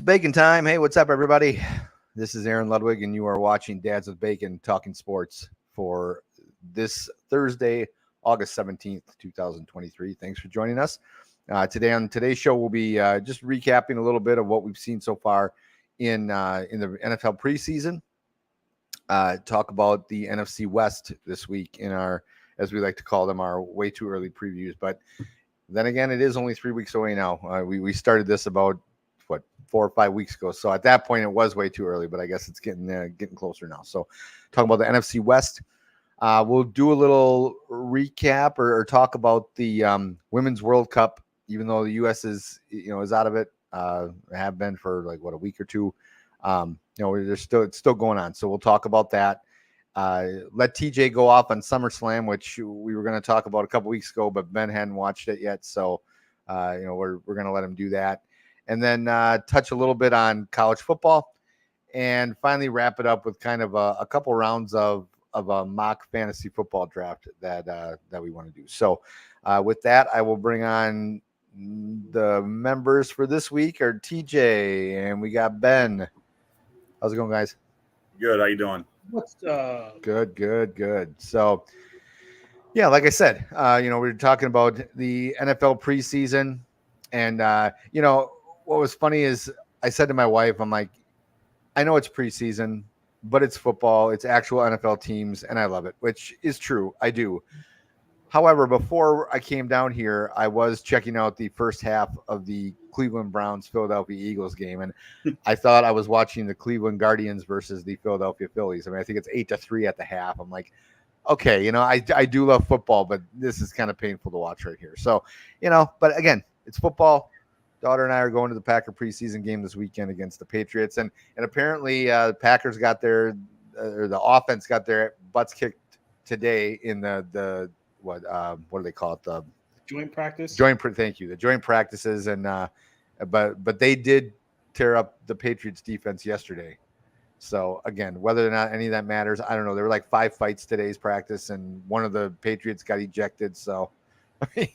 Bacon time. Hey, what's up, everybody? This is Aaron Ludwig, and you are watching Dads with Bacon Talking Sports for this Thursday, August 17th, 2023. Thanks for joining us. Today on today's show, we'll be just recapping a little bit of what we've seen so far in the NFL preseason. Talk about the NFC West this week in our, as we like to call them, our way too early previews. But then again, it is only 3 weeks away now. We started this about 4 or 5 weeks ago. So at that point, it was way too early, but I guess it's getting closer now. So talking about the NFC West, we'll do a little recap or talk about the Women's World Cup, even though the U.S. is out of it, have been for a week or two. It's still going on. So we'll talk about that. Let TJ go off on SummerSlam, which we were going to talk about a couple weeks ago, but Ben hadn't watched it yet. So, we're going to let him do that. And then touch a little bit on college football, and finally wrap it up with kind of a couple rounds of a mock fantasy football draft that we want to do. So with that, I will bring on the members for this week, or TJ, and we got Ben. How's it going, guys? Good. How you doing? What's up? Good. So, yeah, like I said, we were talking about the NFL preseason, and what was funny is I said to my wife, I'm like, I know it's preseason, but it's football. It's actual NFL teams, and I love it, which is true. I do. However, before I came down here, I was checking out the first half of the Cleveland Browns-Philadelphia Eagles game, and I thought I was watching the Cleveland Guardians versus the Philadelphia Phillies. I mean, I think it's 8-3 at the half. I'm like, okay, I do love football, but this is kind of painful to watch right here. So, but again, it's football. Daughter and I are going to the Packer preseason game this weekend against the Patriots, and apparently the Packers got the offense got their butts kicked today in the what do they call it, the joint practice? Thank you, the joint practices, and but they did tear up the Patriots defense yesterday. So again, whether or not any of that matters, I don't know. There were 5 fights today's practice, and one of the Patriots got ejected. So I mean,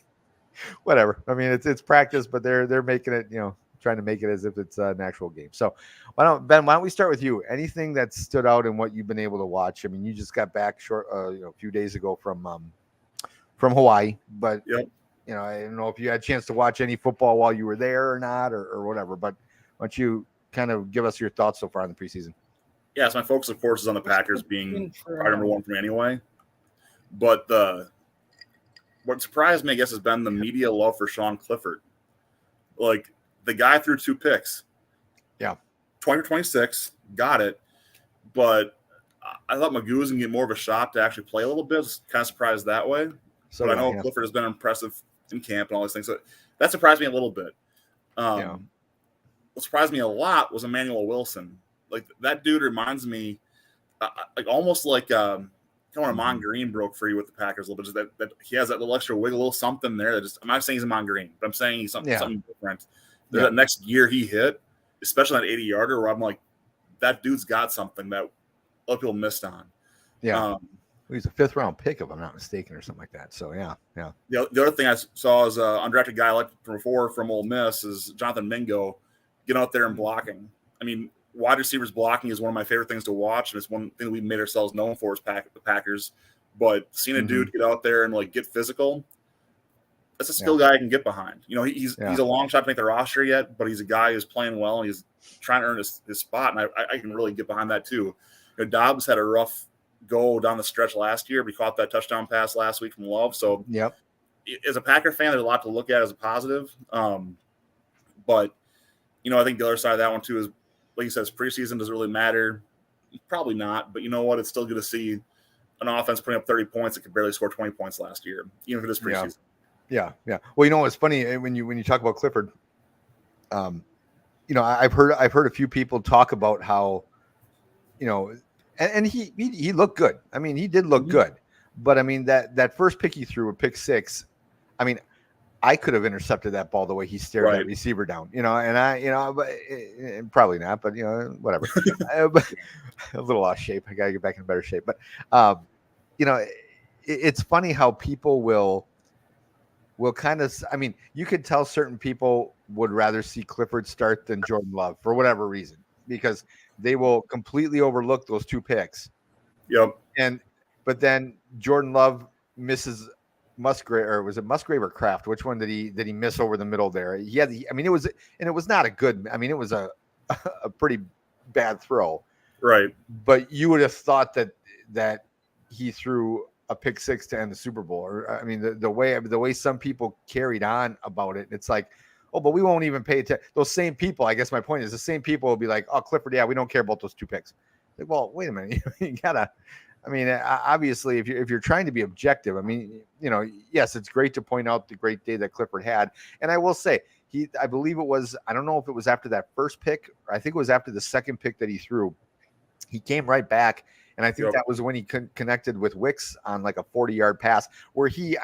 whatever. I mean, it's practice, but they're making it, trying to make it as if it's an actual game. So Ben, why don't we start with you? Anything that stood out in what you've been able to watch? I mean, you just got back a few days ago from Hawaii, but yep. I don't know if you had a chance to watch any football while you were there or not, or whatever, but why don't you kind of give us your thoughts so far in the preseason? Yeah, so my focus, of course, is on the Packers being priority number one for me anyway. But what surprised me, I guess, has been the media love for Sean Clifford. The guy threw 2 picks. Yeah. 20 for 26, got it. But I thought Magoo was going to get more of a shot to actually play a little bit. I was kind of surprised that way. So but I know Clifford has been impressive in camp and all these things. So that surprised me a little bit. What surprised me a lot was Emmanuel Wilson. That dude reminds me almost like Amon Green broke free with the Packers a little bit. Just that he has that little extra wiggle, little something there. I'm not saying he's Amon Green, but I'm saying he's something different. That next year he hit, especially that 80-yarder, where I'm like, that dude's got something that other people missed on. Yeah. He's a 5th-round pick, if I'm not mistaken, or something like that. So, yeah. The other thing I saw is undrafted guy I liked before from Ole Miss is Jonathan Mingo getting out there and blocking. I mean, wide receivers blocking is one of my favorite things to watch, and it's one thing that we've made ourselves known for as the Packers. But seeing a dude get out there and get physical, that's a skill guy I can get behind. He's a long shot to make the roster yet, but he's a guy who's playing well and he's trying to earn his spot, and I can really get behind that too. Dobbs had a rough go down the stretch last year, but he caught that touchdown pass last week from Love. So, as a Packer fan, there's a lot to look at as a positive. But I think the other side of that one too is, like you said, preseason doesn't really matter. Probably not, but you know what? It's still good to see an offense putting up 30 points that could barely score 20 points last year, even if it is preseason. Yeah. Well, it's funny when you talk about Clifford. I've heard a few people talk about how, and he looked good. I mean, he did look good, but I mean that first pick he threw, a pick 6. I mean, I could have intercepted that ball the way he stared that receiver down, and but probably not, but whatever. But a little off shape. I got to get back in better shape. But it's funny how people will will kind of, I mean, you could tell certain people would rather see Clifford start than Jordan Love for whatever reason, because they will completely overlook those 2 picks. Yep. But then Jordan Love misses Musgrave, or was it Musgrave or Kraft? Which one did he miss over the middle there? I mean, it was not a good, I mean, it was a pretty bad throw. Right. But you would have thought that he threw a pick 6 to end the Super Bowl. Or I mean, the way some people carried on about it, it's like, oh, but we won't even pay attention. Those same people, I guess my point is, the same people will be like, oh, Clifford, yeah, we don't care about those 2 picks. Like, well, wait a minute, you gotta. I mean, obviously, if you're trying to be objective, I mean, yes, it's great to point out the great day that Clifford had, and I will say I believe it was, I don't know if it was after that first pick, or I think it was after the second pick that he threw. He came right back, and I think that was when he connected with Wicks on like a 40-yard pass where he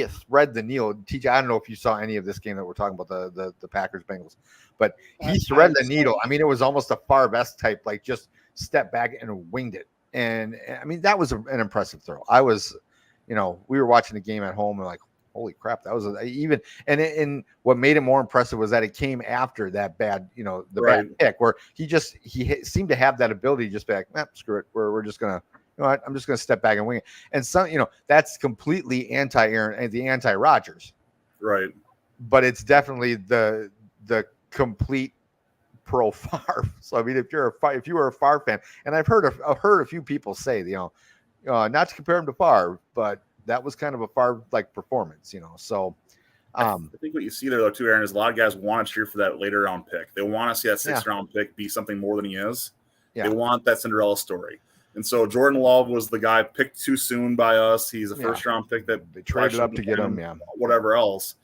thread the needle. TJ, I don't know if you saw any of this game that we're talking about, the Packers Bengals, but he thread the needle. I mean, it was almost a Favre best type, like just step back and winged it. And I mean, that was an impressive throw. I was, we were watching the game at home and like, holy crap, that was and what made it more impressive was that it came after that bad, bad pick where he seemed to have that ability to just be like, screw it. We're just going to, I'm just going to step back and wing it. And some, that's completely anti-Aaron and the anti-Rodgers. Right. But it's definitely the complete pro Favre. So I mean, if you were a Favre fan, and I've heard a few people say, not to compare him to Favre, but that was kind of a Favre like performance, So I think what you see there though too, Aaron, is a lot of guys want to cheer for that later round pick. They want to see that 6th round pick be something more than he is. Yeah. They want that Cinderella story. And so Jordan Love was the guy picked too soon by us. He's a first round pick that they traded up to get him, whatever else.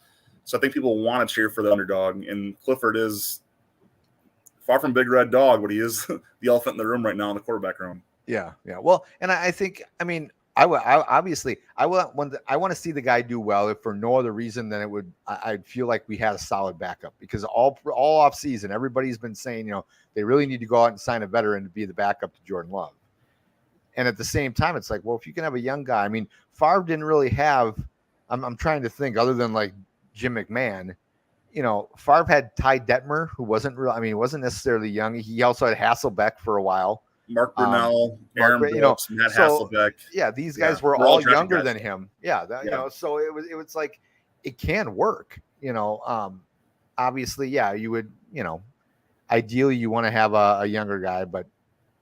So I think people want to cheer for the underdog, and Clifford is far from Big Red Dog, but he is the elephant in the room right now in the quarterback room. Yeah. Well, and I think, I mean, I want to see the guy do well, if for no other reason than I'd feel like we had a solid backup, because all off season, everybody's been saying, they really need to go out and sign a veteran to be the backup to Jordan Love. And at the same time, it's like, well, if you can have a young guy, I mean, Favre didn't really have, I'm trying to think, other than like Jim McMahon, Favre had Ty Detmer, who wasn't he wasn't necessarily young. He also had Hasselbeck for a while. Mark Brunell, Aaron Brooks, Matt Hasselbeck. Yeah, these guys were all younger than him. Yeah, so it was like, it can work. Obviously, you would, ideally you want to have a younger guy, but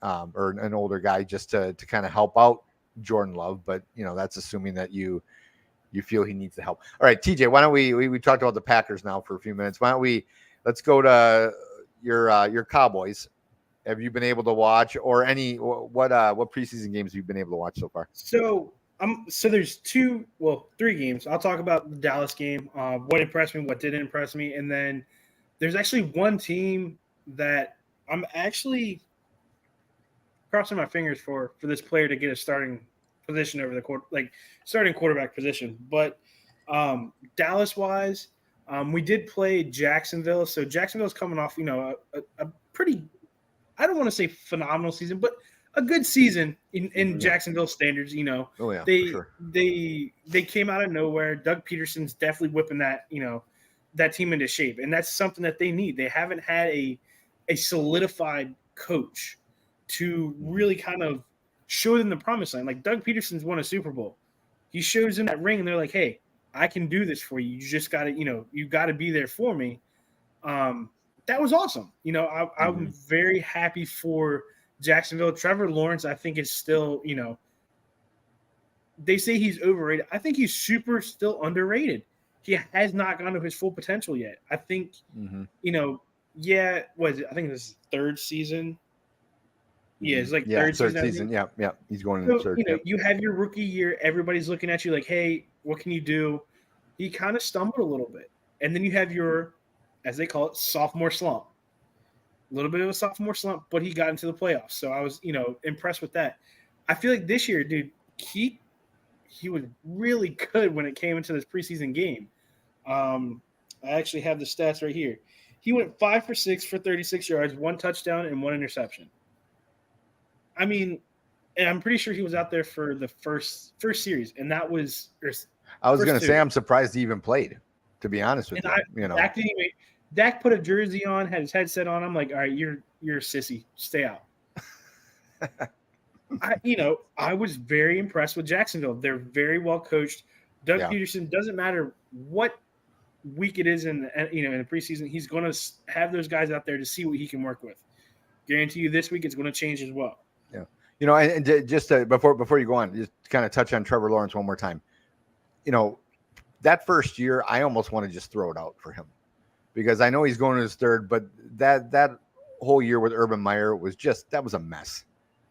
or an older guy just to kind of help out Jordan Love. But that's assuming that you feel he needs the help. All right, TJ, why don't we talked about the Packers now for a few minutes. Why don't let's go to your Cowboys. Have you been able to watch, or what preseason games have you been able to watch so far? So there's 3 games. I'll talk about the Dallas game, what impressed me, what didn't impress me, and then there's actually one team that I'm actually crossing my fingers for this player to get a starting position over the starting quarterback position. But Dallas wise, we did play Jacksonville. So Jacksonville's coming off, a pretty, I don't want to say phenomenal season, but a good season in Jacksonville standards. They came out of nowhere. Doug Peterson's definitely whipping that team into shape, and that's something that they need. They haven't had a solidified coach to really kind of show them the promised land. Like Doug Peterson's won a Super Bowl. He shows them that ring, and they're like, "Hey, I can do this for you. You just got to, you got to be there for me." That was awesome. I'm very happy for Jacksonville. Trevor Lawrence, I think, is still, they say he's overrated. I think he's still underrated. He has not gone to his full potential yet. I think, I think this is 3rd season. Yeah, it's like third season. Yeah. He's going in the third. You have your rookie year. Everybody's looking at you like, hey, what can you do? He kind of stumbled a little bit. And then you have your, as they call it, sophomore slump. A little bit of a sophomore slump, but he got into the playoffs. So I was, impressed with that. I feel like this year, dude, he was really good when it came into this preseason game. I actually have the stats right here. He went 5 for 6 for 36 yards, 1 touchdown, and 1 interception. I mean, and I'm pretty sure he was out there for the first series, and that was I was First going to two. say I'm surprised he even played, to be honest with And you. Dak put a jersey on, had his headset on. I'm like, all right, you're a sissy. Stay out. I was very impressed with Jacksonville. They're very well coached. Doug Peterson, doesn't matter what week it is in the preseason, he's going to have those guys out there to see what he can work with. Guarantee you this week it's going to change as well. Yeah. And just before you go on, just kind of touch on Trevor Lawrence one more time. That first year, I almost want to just throw it out for him because I know he's going to his third, but that whole year with Urban Meyer was a mess.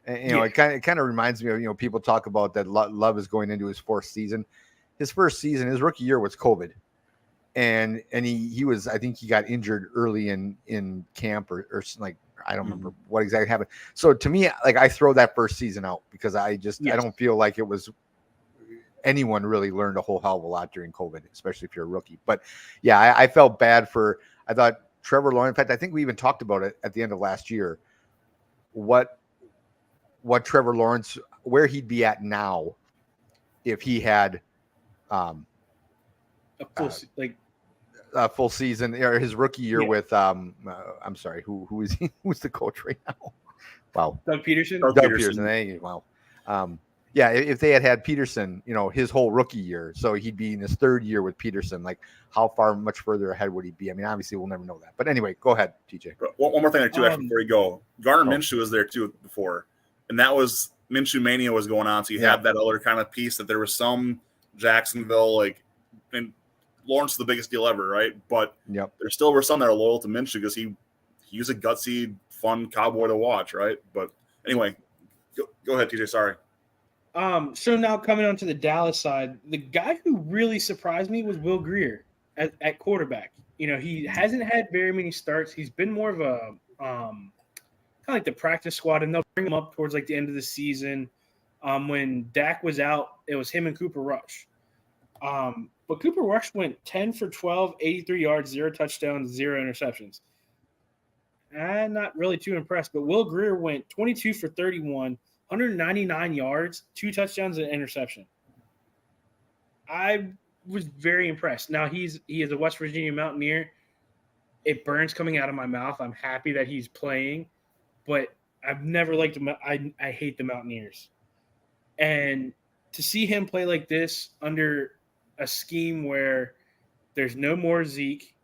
And, it kind of reminds me of, people talk about that Love is going into his fourth season. His first season, his rookie year was COVID. And he was, I think he got injured early in camp or like, I don't remember what exactly happened. So to me, like I throw that first season out because I don't feel like it was anyone really learned a whole hell of a lot during COVID, especially if you're a rookie. But yeah, I felt bad I thought Trevor Lawrence, in fact, I think we even talked about it at the end of last year, what Trevor Lawrence, where he'd be at now if he had a full season or his rookie year with I'm sorry, who is he? Who's the coach right now? Wow. Doug Peterson. Doug Peterson. Wow. If they had Peterson, his whole rookie year, so he'd be in his third year with Peterson, like how much further ahead would he be? I mean, obviously we'll never know that. But anyway, go ahead, TJ. One more thing there too, actually, before you go. Gardner Minshew was there too before. And that was Minshew Mania was going on. So you had that other kind of piece that there was some Jacksonville, and Lawrence is the biggest deal ever, right? But there still were some that are loyal to Minshew because he was a gutsy, fun cowboy to watch, right? But anyway, go ahead, TJ. Sorry. So now coming on to the Dallas side, the guy who really surprised me was Will Grier at quarterback. He hasn't had very many starts. He's been more of a kind of like the practice squad, and they'll bring him up towards like the end of the season. When Dak was out, it was him and Cooper Rush. But Cooper Rush went 10 for 12, 83 yards, 0 touchdowns, 0 interceptions. I'm not really too impressed, but Will Grier went 22 for 31, 199 yards, 2 touchdowns, and an interception. I was very impressed. Now he is a West Virginia Mountaineer. It burns coming out of my mouth. I'm happy that he's playing, but I've never liked him. I hate the Mountaineers. And to see him play like this under a scheme where there's no more Zeke,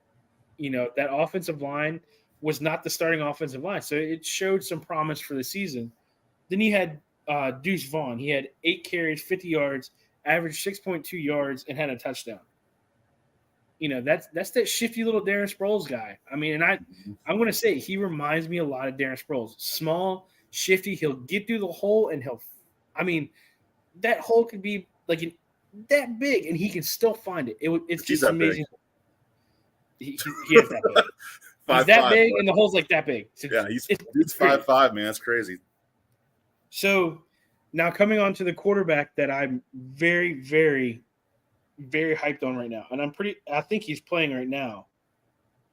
that offensive line was not the starting offensive line. So it showed some promise for the season. Then he had Deuce Vaughn. He had 8 carries, 50 yards, averaged 6.2 yards, and had a touchdown. That's that shifty little Darren Sproles guy. I mean, and I'm going to say he reminds me a lot of Darren Sproles. Small, shifty. He'll get through the hole, and that hole could be like that big, and he can still find it. It's just amazing. He is that big. He's that big, and the hole's like that big. So he's 5'5", man. That's crazy. So now coming on to the quarterback that I'm very, very, very hyped on right now, and I think he's playing right now.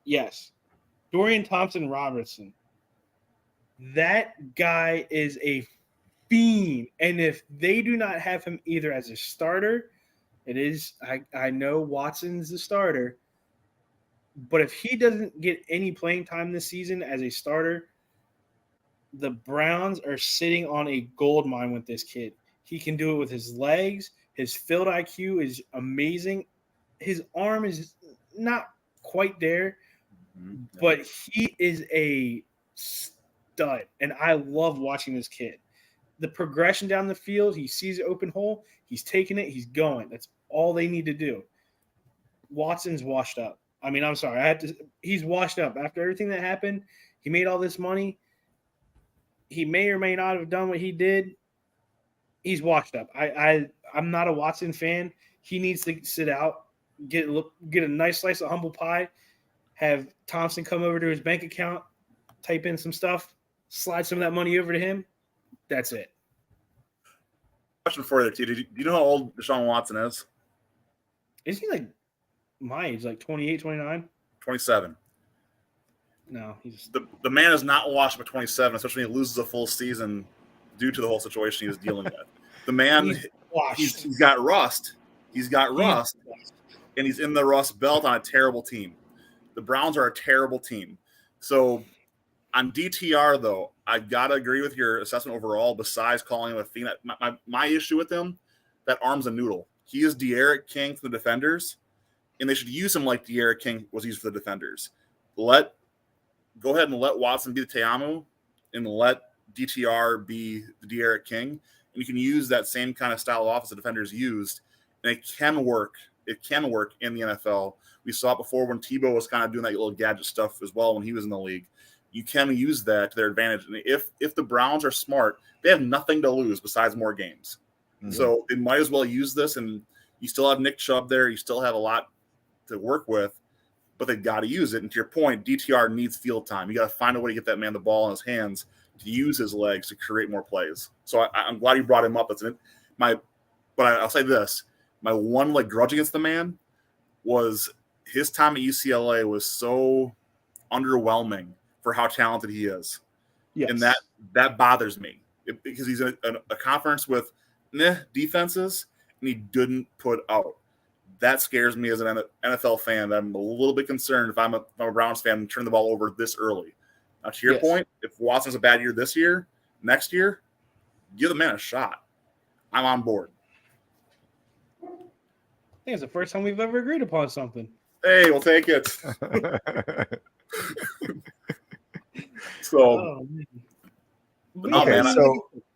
Yes. Dorian Thompson-Robertson. That guy is a fiend. And if they do not have him either as a starter, I know Watson's the starter, but if he doesn't get any playing time this season as a starter, the Browns are sitting on a gold mine with this kid. He can do it with his legs. His field IQ is amazing. His arm is not quite there, but he is a stud. And I love watching this kid. The progression down the field, he sees an open hole, he's taking it, he's going. That's all they need to do. Watson's washed up. I mean, I'm sorry. He's washed up. After everything that happened, he made all this money. He may or may not have done what he did. He's washed up. I'm not a Watson fan. He needs to sit out, get a nice slice of humble pie, have Thompson come over to his bank account, type in some stuff, slide some of that money over to him. That's it. Question for you, too. Do you know how old Deshaun Watson is? Is he like my age, like 28, 29? 27. No, he's the man is not washed by 27, especially when he loses a full season due to the whole situation he was dealing with. The man, he's got rust. He's got rust, and he's in the rust belt on a terrible team. The Browns are a terrible team. So on DTR, though, I've got to agree with your assessment overall, besides calling him a fiend. My issue with him, that arm's a noodle. He is De'Aaron King for the defenders, and they should use him like De'Aaron King was used for the defenders. Go ahead and let Watson be the Te'amu, and let DTR be the De'Aaron King. And you can use that same kind of style of offense the defenders used, and it can work. It can work in the NFL. We saw it before when Tebow was kind of doing that little gadget stuff as well when he was in the league. You can use that to their advantage. And if the Browns are smart, they have nothing to lose besides more games. Mm-hmm. So they might as well use this, and you still have Nick Chubb there. You still have a lot to work with, but they've got to use it. And to your point, DTR needs field time. You got to find a way to get that man the ball in his hands to use his legs to create more plays. So I'm glad you brought him up. But I'll say this. My one grudge against the man was his time at UCLA was so underwhelming for how talented he is. Yes. And that bothers me because he's in a conference with defenses and he didn't put out. That scares me as an NFL fan. I'm a little bit concerned if I'm a Browns fan and turn the ball over this early. Now, to your point, if Watson's a bad year this year, next year, give the man a shot. I'm on board. I think it's the first time we've ever agreed upon something. Hey, we'll take it.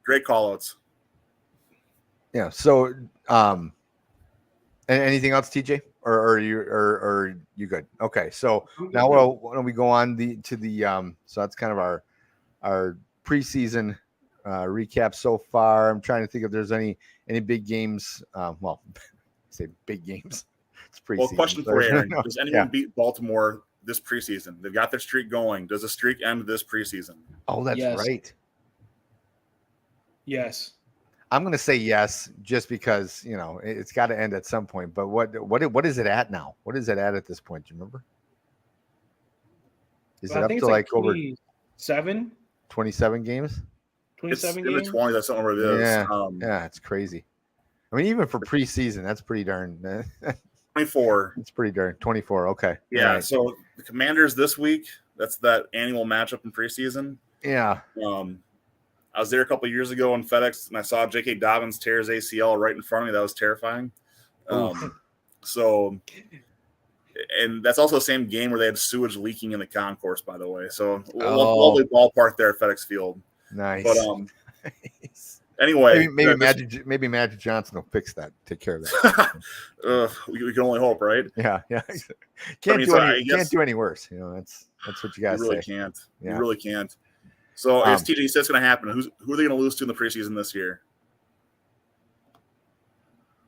Great call-outs. Yeah. So, anything else, TJ, or you good? Okay. So now why don't we go on to the so that's kind of our preseason recap so far. I'm trying to think if there's any big games. Well, say big games. It's preseason. Well, question for Aaron: does anyone beat Baltimore this preseason? They've got their streak going. Does the streak end this preseason? Oh, that's right. Yes. I'm going to say yes, just because it's got to end at some point. But what is it at now? What is it at this point? Do you remember? Is it up to like over 27 games? 27 games. In the 20s, that's something where it is. Yeah, it's crazy. I mean, even for preseason, that's pretty darn. 24. It's pretty darn 24. Okay. Yeah. Right. So the Commanders this week. That's that annual matchup in preseason. Yeah. I was there a couple of years ago in FedEx, and I saw J.K. Dobbins tear his ACL right in front of me. That was terrifying. And that's also the same game where they had sewage leaking in the concourse, by the way. So lovely ballpark there at FedEx Field. Nice. But nice. Anyway, maybe Magic Johnson will fix that, take care of that. We can only hope, right? Yeah. Can't do any worse. That's what you guys say. You really can't. Yeah. You really can't. So, as TJ says, going to happen. Who are they going to lose to in the preseason this year?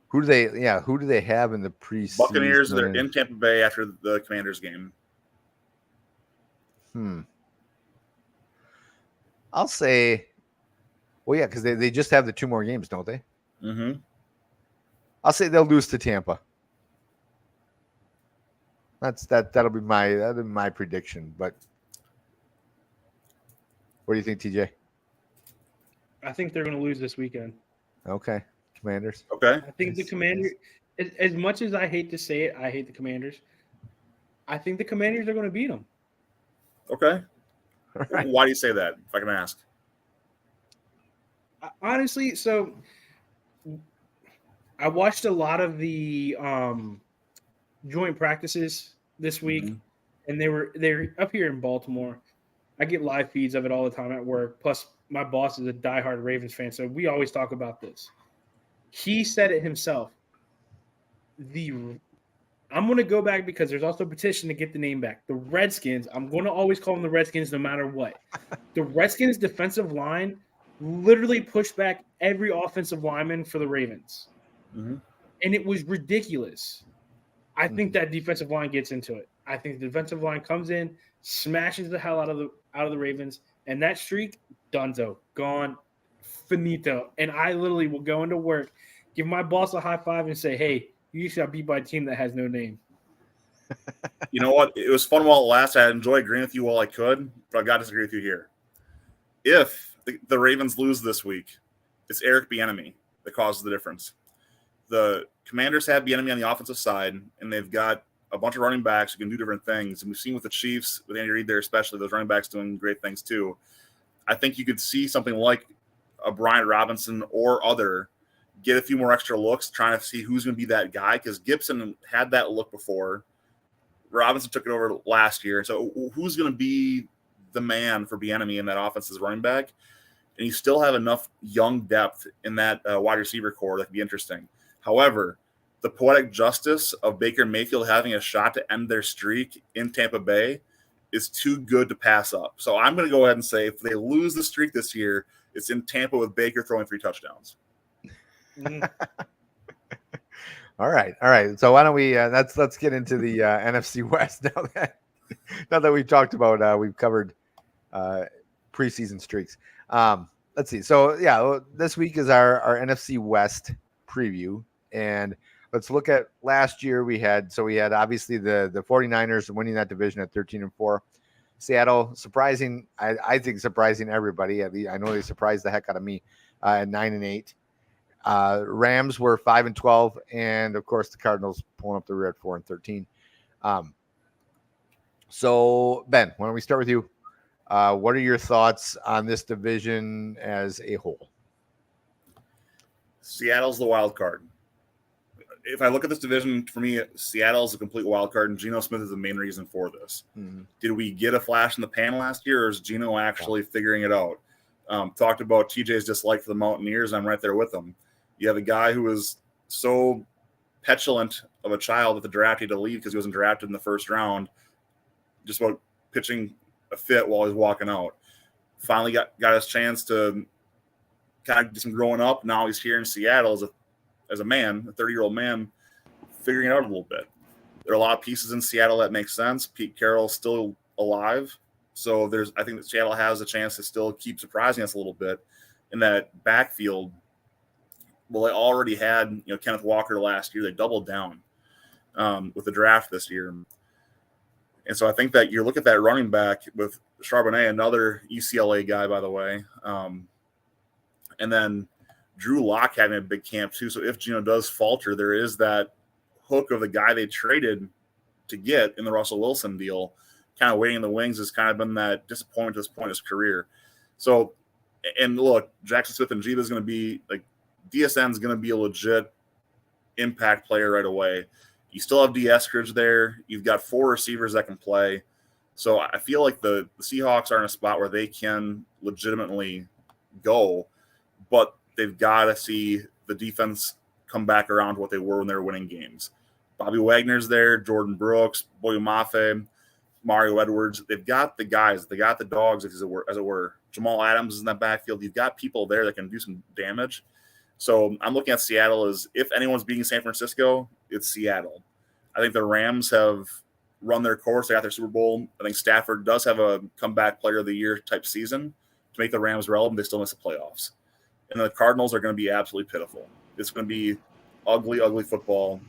Who do they have in the preseason? Buccaneers. They're in Tampa Bay after the Commanders game. I'll say, well, yeah, because they just have the 2 more games, don't they? Mm-hmm. I'll say they'll lose to Tampa. That'll be my prediction. But what do you think, TJ? I think they're going to lose this weekend. Okay. Commanders. Okay. I think the Commanders, as much as I hate to say it, I hate the Commanders. I think the Commanders are going to beat them. Okay. Right. Why do you say that, if I can ask? Honestly, so I watched a lot of the joint practices this week, and they're up here in Baltimore. I get live feeds of it all the time at work. Plus, my boss is a diehard Ravens fan, so we always talk about this. He said it himself. I'm going to go back because there's also a petition to get the name back. The Redskins, I'm going to always call them the Redskins no matter what. The Redskins defensive line literally pushed back every offensive lineman for the Ravens. Mm-hmm. And it was ridiculous. I think that defensive line gets into it. I think the defensive line comes in, smashes the hell out of the Ravens, and that streak, donezo, gone, finito. And I literally will go into work, give my boss a high five, and say, "Hey, you just got beat by a team that has no name." You know what? It was fun while it lasted. I enjoyed agreeing with you while I could, but I've got to disagree with you here. If the Ravens lose this week, it's Eric Bieniemy that causes the difference. the Commanders have the enemy on the offensive side, and they've got a bunch of running backs who can do different things. And we've seen with the Chiefs, with Andy Reid there especially, those running backs doing great things too. I think you could see something like a Bryant Robinson or other get a few more extra looks, trying to see who's going to be that guy, because Gibson had that look before. Robinson took it over last year. So who's going to be the man for Bieniemy in that offense as running back? And you still have enough young depth in that wide receiver core that could be interesting. However, the poetic justice of Baker Mayfield having a shot to end their streak in Tampa Bay is too good to pass up. So I'm going to go ahead and say if they lose the streak this year, it's in Tampa with Baker throwing 3 touchdowns. All right. So why don't we let's get into the NFC West now that we've talked about we've covered preseason streaks. Let's see. So yeah, this week is our NFC West preview, and let's look at last year. We had obviously the 49ers winning that division at 13-4. Seattle surprising, I think surprising everybody. I know they surprised the heck out of me at 9-8. Rams were 5-12, and of course the Cardinals pulling up the rear at 4-13. So Ben, why don't we start with you? What are your thoughts on this division as a whole? Seattle's the wild card. If I look at this division, for me, Seattle's a complete wild card, and Geno Smith is the main reason for this. Mm-hmm. Did we get a flash in the pan last year, or is Geno actually figuring it out? Talked about TJ's dislike for the Mountaineers. I'm right there with him. You have a guy who was so petulant of a child at the draft, he had to leave because he wasn't drafted in the first round, just about pitching a fit while he's walking out. Finally got his chance to kind of do some growing up. Now he's here in Seattle as a man, a 30-year-old man, figuring it out a little bit. There are a lot of pieces in Seattle that make sense. Pete Carroll's still alive. So I think that Seattle has a chance to still keep surprising us a little bit in that backfield. Well, they already had, Kenneth Walker last year. They doubled down with the draft this year. And so I think that you look at that running back with Charbonnet, another UCLA guy, by the way. And then Drew Lock having a big camp too. So if Geno does falter, there is that hook of the guy they traded to get in the Russell Wilson deal, kind of waiting in the wings, has kind of been that disappointment to this point in his career. So, and look, Jackson Smith and Jiva is going to be like, DSN is going to be a legit impact player right away. You still have D. Eskridge there. You've got 4 receivers that can play. So I feel like the Seahawks are in a spot where they can legitimately go, but they've got to see the defense come back around to what they were when they were winning games. Bobby Wagner's there, Jordan Brooks, Boye Mafe, Mario Edwards. They've got the guys. They got the dogs, as it were. Jamal Adams is in that backfield. You've got people there that can do some damage. So I'm looking at Seattle as if anyone's beating San Francisco, it's Seattle. I think the Rams have run their course. They got their Super Bowl. I think Stafford does have a comeback player of the year type season to make the Rams relevant. They still miss the playoffs. And the Cardinals are going to be absolutely pitiful. It's going to be ugly, ugly football.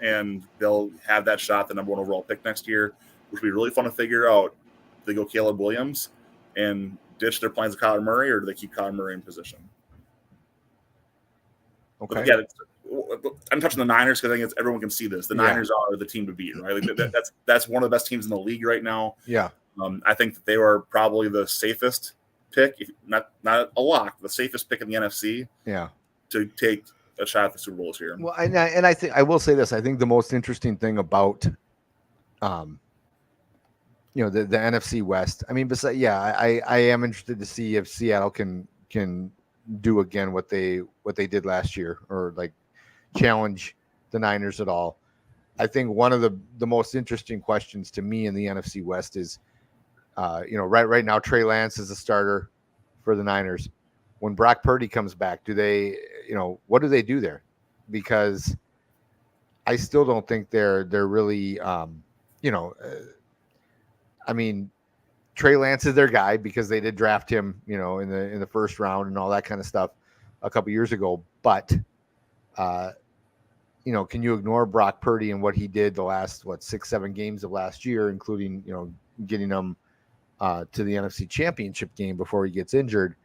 And they'll have that shot, the number 1 overall pick next year, which will be really fun to figure out. Do they go Caleb Williams and ditch their plans of Kyler Murray, or do they keep Kyler Murray in position? Okay. Yeah, I'm touching the Niners because I think everyone can see this. The Niners are the team to beat, right? Like that's one of the best teams in the league right now. Yeah. I think that they are probably the safest pick, if not a lock, the safest pick in the NFC. Yeah. To take a shot at the Super Bowl this year. Well, and I think I will say this. I think the most interesting thing about, the NFC West. I mean, I am interested to see if Seattle can do again what they did last year, or like challenge the Niners at all. I think one of the most interesting questions to me in the NFC West is, right now Trey Lance is a starter for the Niners. When Brock Purdy comes back, do they, what do they do there? Because I still don't think they're really, I mean, Trey Lance is their guy because they did draft him, in the first round and all that kind of stuff a couple years ago. But, can you ignore Brock Purdy and what he did the last 6-7 games of last year, including getting them to the NFC Championship game before he gets injured,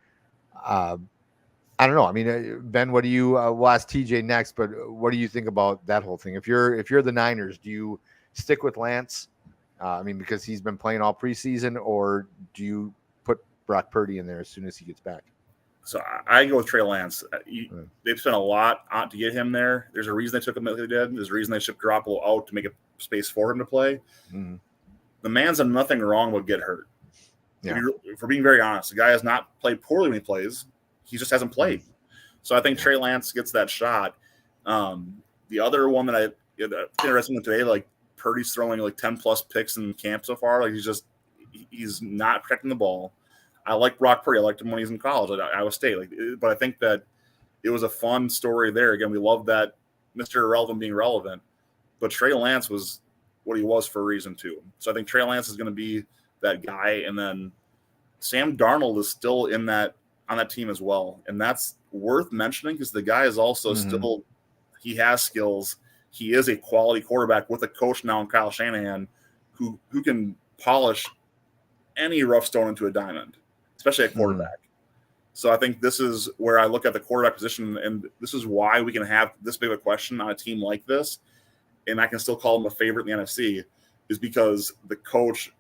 I don't know. I mean, Ben, what do you? We'll ask TJ next, but what do you think about that whole thing? If you're the Niners, do you stick with Lance? I mean, because he's been playing all preseason, or do you put Brock Purdy in there as soon as he gets back? So I go with Trey Lance. They've spent a lot on to get him there. There's a reason they took him that they did. There's a reason they shipped Garoppolo out to make a space for him to play. Mm-hmm. The man's done nothing wrong but get hurt. Yeah. If we're being very honest, the guy has not played poorly when he plays. He just hasn't played. So I think Trey Lance gets that shot. The other one that I interesting today, like Purdy's throwing like 10+ picks in camp so far. Like he's not protecting the ball. I like Brock Purdy. I liked him when he was in college at Iowa State. But I think that it was a fun story there. Again, we love that Mr. Irrelevant being relevant. But Trey Lance was what he was for a reason too. So I think Trey Lance is going to be that guy, and then Sam Darnold is still on that team as well, and that's worth mentioning because the guy is also still, he has skills. He is a quality quarterback with a coach now in Kyle Shanahan who can polish any rough stone into a diamond, especially at quarterback. So I think this is where I look at the quarterback position, and this is why we can have this big of a question on a team like this, and I can still call him a favorite in the NFC, is because the coach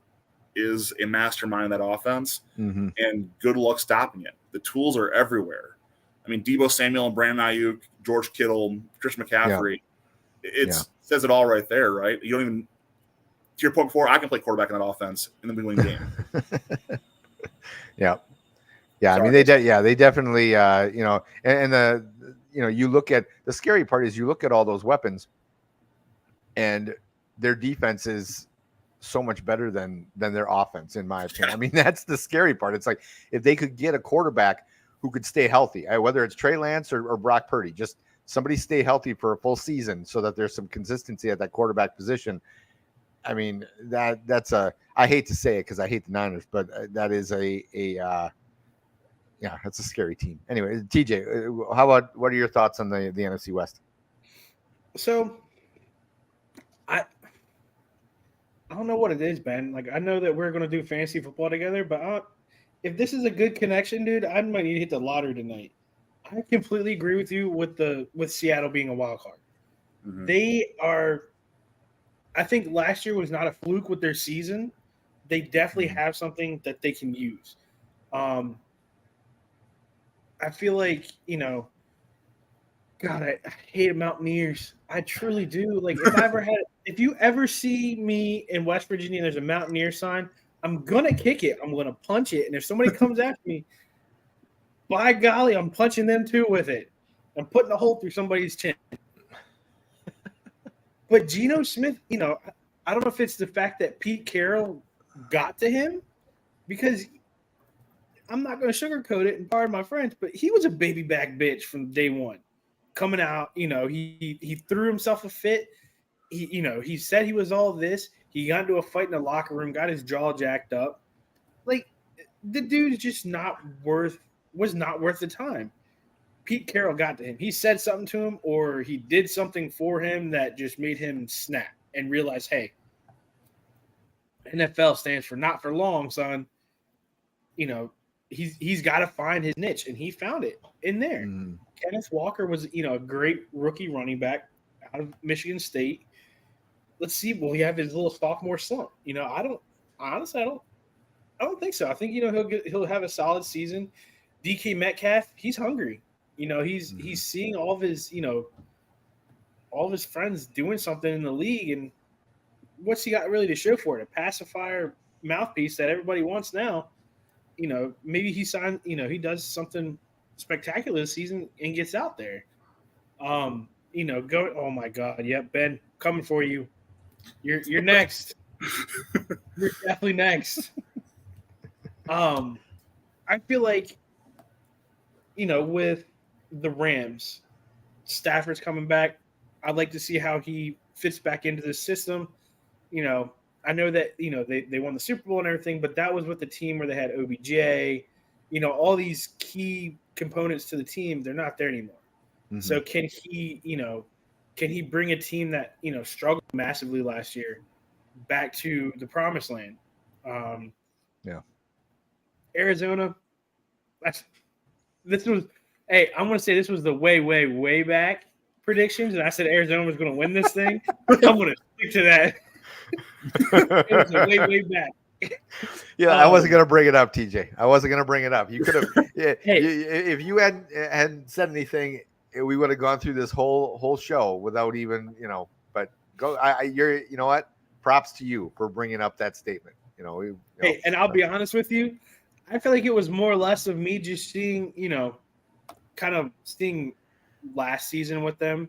is a mastermind in that offense, and good luck stopping it. The tools are everywhere. I mean, Deebo Samuel and Brandon Ayuk, George Kittle, Chris McCaffrey. Yeah. It says it all right there, right? You don't even, to your point before, I can play quarterback in that offense, and then we win the game. Yeah. I mean, they definitely, you look at the scary part is you look at all those weapons, and their defense is so much better than their offense, in my opinion. I mean, that's the scary part. It's like if they could get a quarterback who could stay healthy, whether it's Trey Lance or Brock Purdy, just somebody stay healthy for a full season so that there's some consistency at that quarterback position. I mean, that's I hate to say it because I hate the Niners, but that is that's a scary team. Anyway, TJ, what are your thoughts on the NFC West? So I don't know what it is, Ben. Like, I know that we're going to do fantasy football together, but if this is a good connection, dude, I might need to hit the lottery tonight. I completely agree with you with Seattle being a wild card. They are. I think last year was not a fluke with their season. They definitely have something that they can use. I feel like, God, I hate Mountaineers. I truly do. Like, if you ever see me in West Virginia and there's a Mountaineer sign, I'm going to kick it. I'm going to punch it. And if somebody comes after me, by golly, I'm punching them too with it. I'm putting a hole through somebody's chin. But Geno Smith, I don't know if it's the fact that Pete Carroll got to him, because I'm not going to sugarcoat it and pardon my French, but he was a baby back bitch from day one. Coming out, he threw himself a fit. He said he was all this. He got into a fight in the locker room, got his jaw jacked up. Like, the dude's just was not worth the time. Pete Carroll got to him. He said something to him, or he did something for him that just made him snap and realize, hey, NFL stands for not for long, son. He's got to find his niche, and he found it in there. Kenneth Walker was, a great rookie running back out of Michigan State. Let's see, will he have his little sophomore slump? I don't think so. I think he'll have a solid season. DK Metcalf, he's hungry. He's seeing all of his friends doing something in the league, and what's he got really to show for it? A pacifier mouthpiece that everybody wants now. Maybe he does something spectacular this season and gets out there. Oh my God, yep, Ben, coming for you. You're next. You're definitely next. I feel like, with the Rams, Stafford's coming back. I'd like to see how he fits back into the system. I know that, they won the Super Bowl and everything, but that was with the team where they had OBJ, all these key components to the team. They're not there anymore. So can he bring a team that, struggled massively last year back to the promised land? Arizona, this was Hey, I'm going to say this was the way, way, way back predictions, and I said Arizona was going to win this thing. I'm going to stick to that. It was a way, way back. Yeah, I wasn't gonna bring it up, TJ. I wasn't gonna bring it up. You could have, if you hadn't said anything, we would have gone through this whole show without even, But go, you're, you know what? Props to you for bringing up that statement. Hey, and I'll be honest with you, I feel like it was more or less of me just seeing, kind of seeing last season with them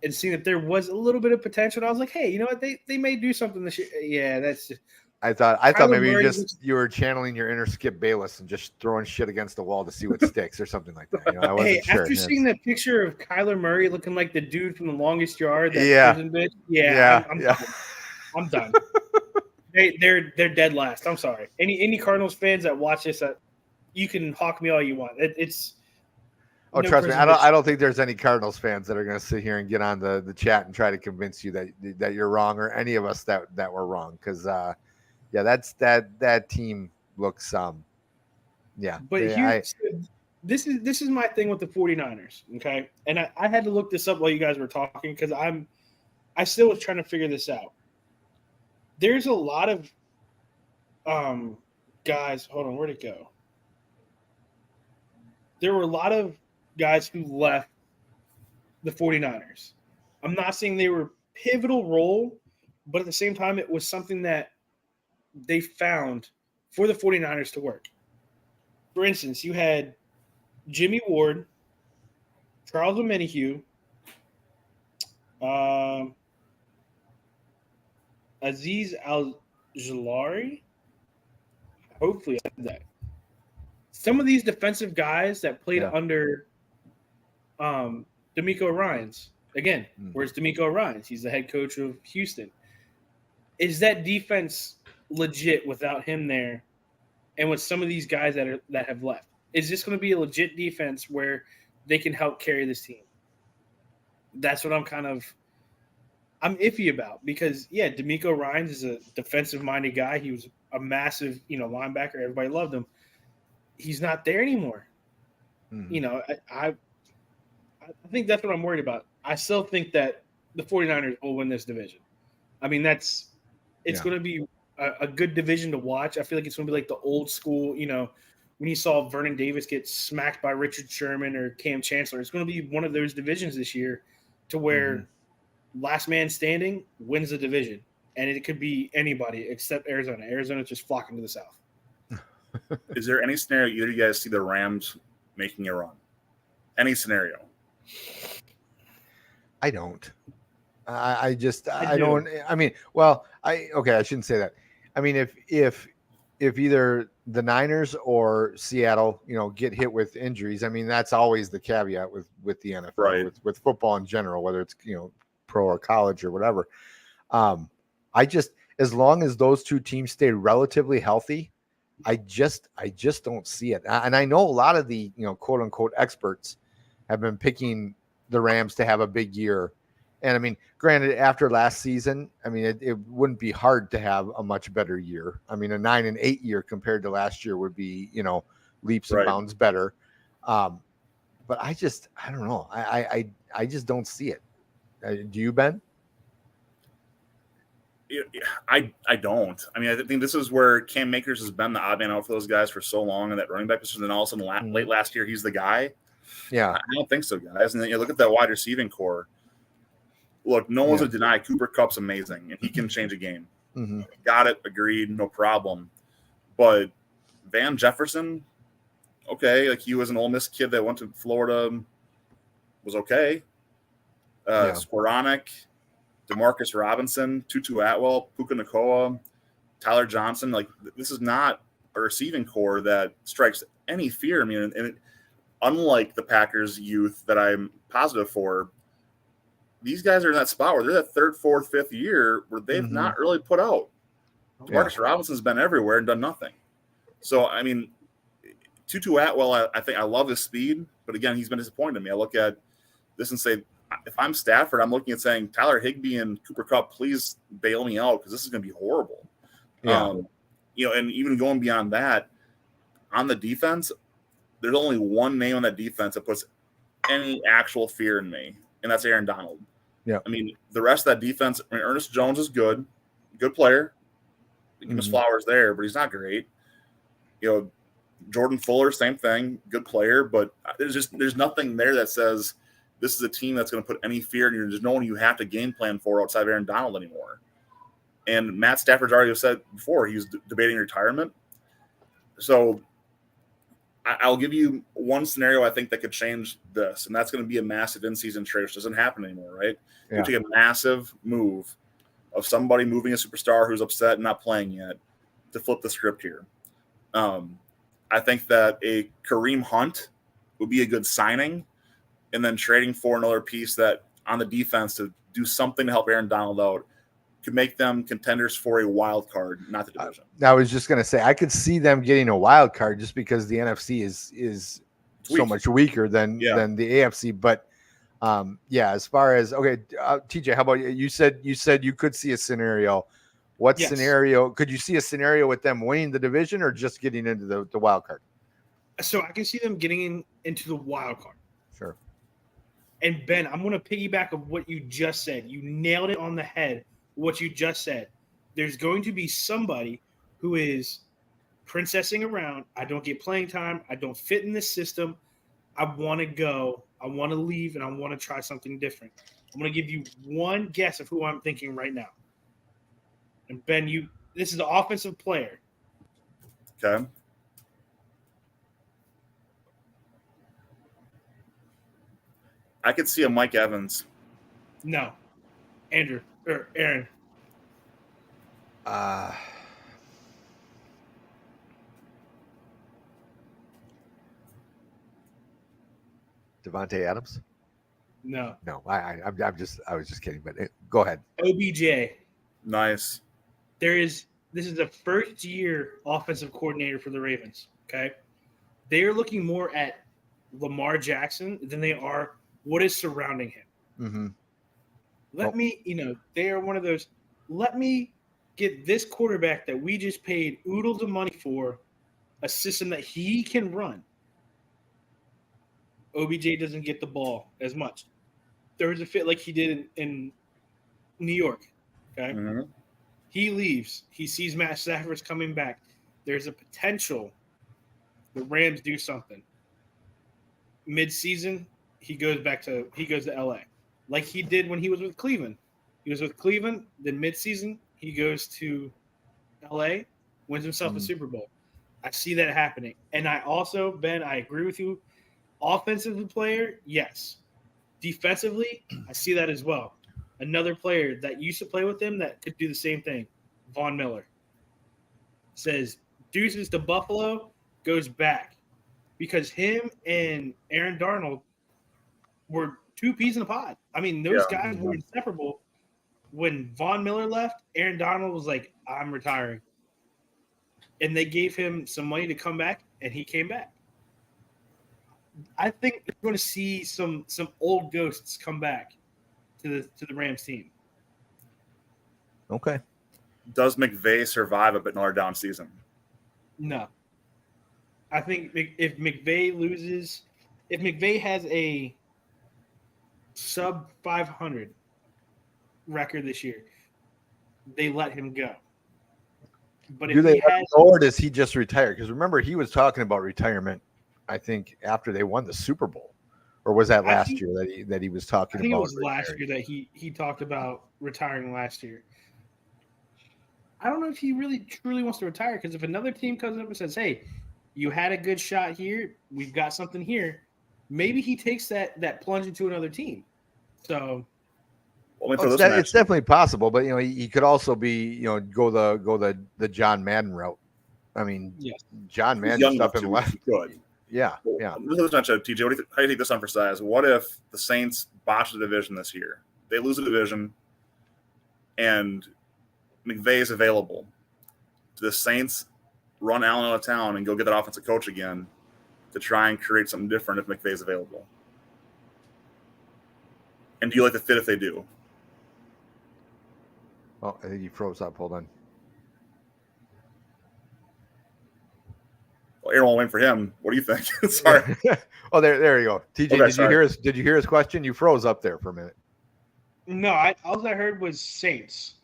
and seeing that there was a little bit of potential. And I was like, hey, you know what? They may do something this year. Yeah, that's just. I thought Kyler maybe Murray you were channeling your inner Skip Bayless and just throwing shit against the wall to see what sticks or something like that. I wasn't sure. After seeing that picture of Kyler Murray looking like the dude from The Longest Yard, that prison bitch, I'm done. They're dead last. I'm sorry. Any Cardinals fans that watch this, you can hawk me all you want. It's. Oh, no trust me, prison I bitch. don't think there's any Cardinals fans that are going to sit here and get on the chat and try to convince you that you're wrong, or any of us that were wrong, because that team looks But this is my thing with the 49ers, okay? And I had to look this up while you guys were talking, because I still was trying to figure this out. There's a lot of guys. Hold on, where'd it go? There were a lot of guys who left the 49ers. I'm not saying they were pivotal role, but at the same time, it was something that they found for the 49ers to work. For instance, you had Jimmy Ward, Charles Omenihu, Aziz Al-Jalari. Hopefully I said that. Some of these defensive guys that played under D'Amico Ryans. Again, where's D'Amico Ryans? He's the head coach of Houston. Is that defense legit without him there, and with some of these guys that have left? Is this going to be a legit defense where they can help carry this team? That's what I'm iffy about, because D'Amico Ryans is a defensive-minded guy. He was a massive, linebacker. Everybody loved him. He's not there anymore. I think that's what I'm worried about. I still think that the 49ers will win this division. I mean, it's going to be a good division to watch. I feel like it's going to be like the old school, when you saw Vernon Davis get smacked by Richard Sherman or Cam Chancellor. It's going to be one of those divisions this year to where last man standing wins the division. And it could be anybody except Arizona. Arizona's just flocking to the south. Is there any scenario either you guys see the Rams making a run? Any scenario? I don't. I don't. I mean, well, I shouldn't say that. I mean, if either the Niners or Seattle, get hit with injuries, I mean, that's always the caveat with the NFL, right, with football in general, whether it's pro or college or whatever. As long as those two teams stay relatively healthy, I just don't see it. And I know a lot of the, quote unquote experts have been picking the Rams to have a big year. And I mean, granted, after last season, I mean, it wouldn't be hard to have a much better year. I mean, a 9-8 year compared to last year would be, leaps and bounds better. But I don't know. I just don't see it. Do you, Ben? I don't. I mean, I think this is where Cam Akers has been the odd man out for those guys for so long, and that running back position. Then all of a sudden, late last year, he's the guy. Yeah, I don't think so, guys. And then you look at that wide receiving core. Look, no one's to deny Cooper Kupp's amazing, and he can change a game. Got it, agreed, no problem. But Van Jefferson, okay, like he was an Ole Miss kid that went to Florida, was okay. Skoranek, Demarcus Robinson, Tutu Atwell, Puka Nacua, Tyler Johnson. Like, this is not a receiving core that strikes any fear. I mean, and unlike the Packers youth that I'm positive for, these guys are in that spot where they're that third, fourth, fifth year where they've not really put out. Demarcus Robinson's been everywhere and done nothing. So, I mean, Tutu Atwell, I think I love his speed, but again, he's been disappointed to me. I look at this and say, if I'm Stafford, I'm looking at saying, Tyler Higbee and Cooper Kupp, please bail me out because this is going to be horrible. And even going beyond that, on the defense, there's only one name on that defense that puts any actual fear in me, and that's Aaron Donald. Yeah. I mean, the rest of that defense, I mean, Ernest Jones is good player. Give him his flowers there, but he's not great. You know, Jordan Fuller, same thing, good player, but there's nothing there that says this is a team that's going to put any fear in you. There's no one you have to game plan for outside of Aaron Donald anymore. And Matt Stafford's already said before he's debating retirement. So I'll give you one scenario I think that could change this, and that's going to be a massive in-season trade, which doesn't happen anymore, right? Yeah. You take a massive move of somebody moving a superstar who's upset and not playing yet to flip the script here. I think that a Kareem Hunt would be a good signing, and then trading for another piece that on the defense to do something to help Aaron Donald out could make them contenders for a wild card, not the division. I was just going to say, I could see them getting a wild card just because the NFC is so much weaker than the AFC. But as far as TJ, how about you? You said you could see a scenario. What scenario could you see a scenario with them winning the division or just getting into the wild card? So I can see them getting into the wild card. Sure. And Ben, I'm going to piggyback of what you just said. You nailed it on the head. What you just said. There's going to be somebody who is princessing around. I don't get playing time. I don't fit in this system. I want to go. I want to leave, and I want to try something different. I'm going to give you one guess of who I'm thinking right now. And Ben, this is the offensive player. Okay. I could see a Mike Evans. No. Andrew or Aaron. Devontae Adams? No. I was just kidding, but go ahead. OBJ. Nice. This is the first year offensive coordinator for the Ravens. Okay. They are looking more at Lamar Jackson than they are what is surrounding him. Mm-hmm. They are one of those, let me get this quarterback that we just paid oodles of money for a system that he can run. OBJ doesn't get the ball as much. There was a fit like he did in New York. Okay. Mm-hmm. He leaves. He sees Matt Stafford's coming back. There's a potential the Rams do something. Mid-season, he goes to LA. Like he did when he was with Cleveland. He was with Cleveland, then mid-season, he goes to LA, wins himself a Super Bowl. I see that happening. And I also, Ben, I agree with you. Offensive player, yes. Defensively, I see that as well. Another player that used to play with him that could do the same thing, Von Miller. Says deuces to Buffalo, goes back. Because him and Aaron Darnold were two peas in a pod. I mean, those guys were inseparable. When Von Miller left, Aaron Donald was like, I'm retiring. And they gave him some money to come back, and he came back. I think we're going to see some old ghosts come back to the Rams team. Okay. Does McVay survive another down season? No. I think if McVay has a sub 500 record this year, they let him go. But do they let him go, or does he just retire? Because remember, he was talking about retirement, I think, after they won the Super Bowl. Or was that last year that he was talking about? I think it was last year that he talked about retiring last year. I don't know if he really truly wants to retire, because if another team comes up and says, hey, you had a good shot here, we've got something here, maybe he takes that plunge into another team. So it's definitely possible, but he could also be go the John Madden route. I mean, John Madden stuff in left. Good. Yeah. Let's not show TJ. How do you take this on for size? What if the Saints botch the division this year? They lose the division, and McVay is available. Do the Saints run Allen out of town and go get that offensive coach again to try and create something different if McVay is available? And do you like the fit if they do? Oh, I think he froze up. Hold on. Well, Aaron, waiting for him. What do you think? Sorry. Oh, there you go. TJ, Okay, sorry. Did you hear his question? You froze up there for a minute. No, all I heard was Saints.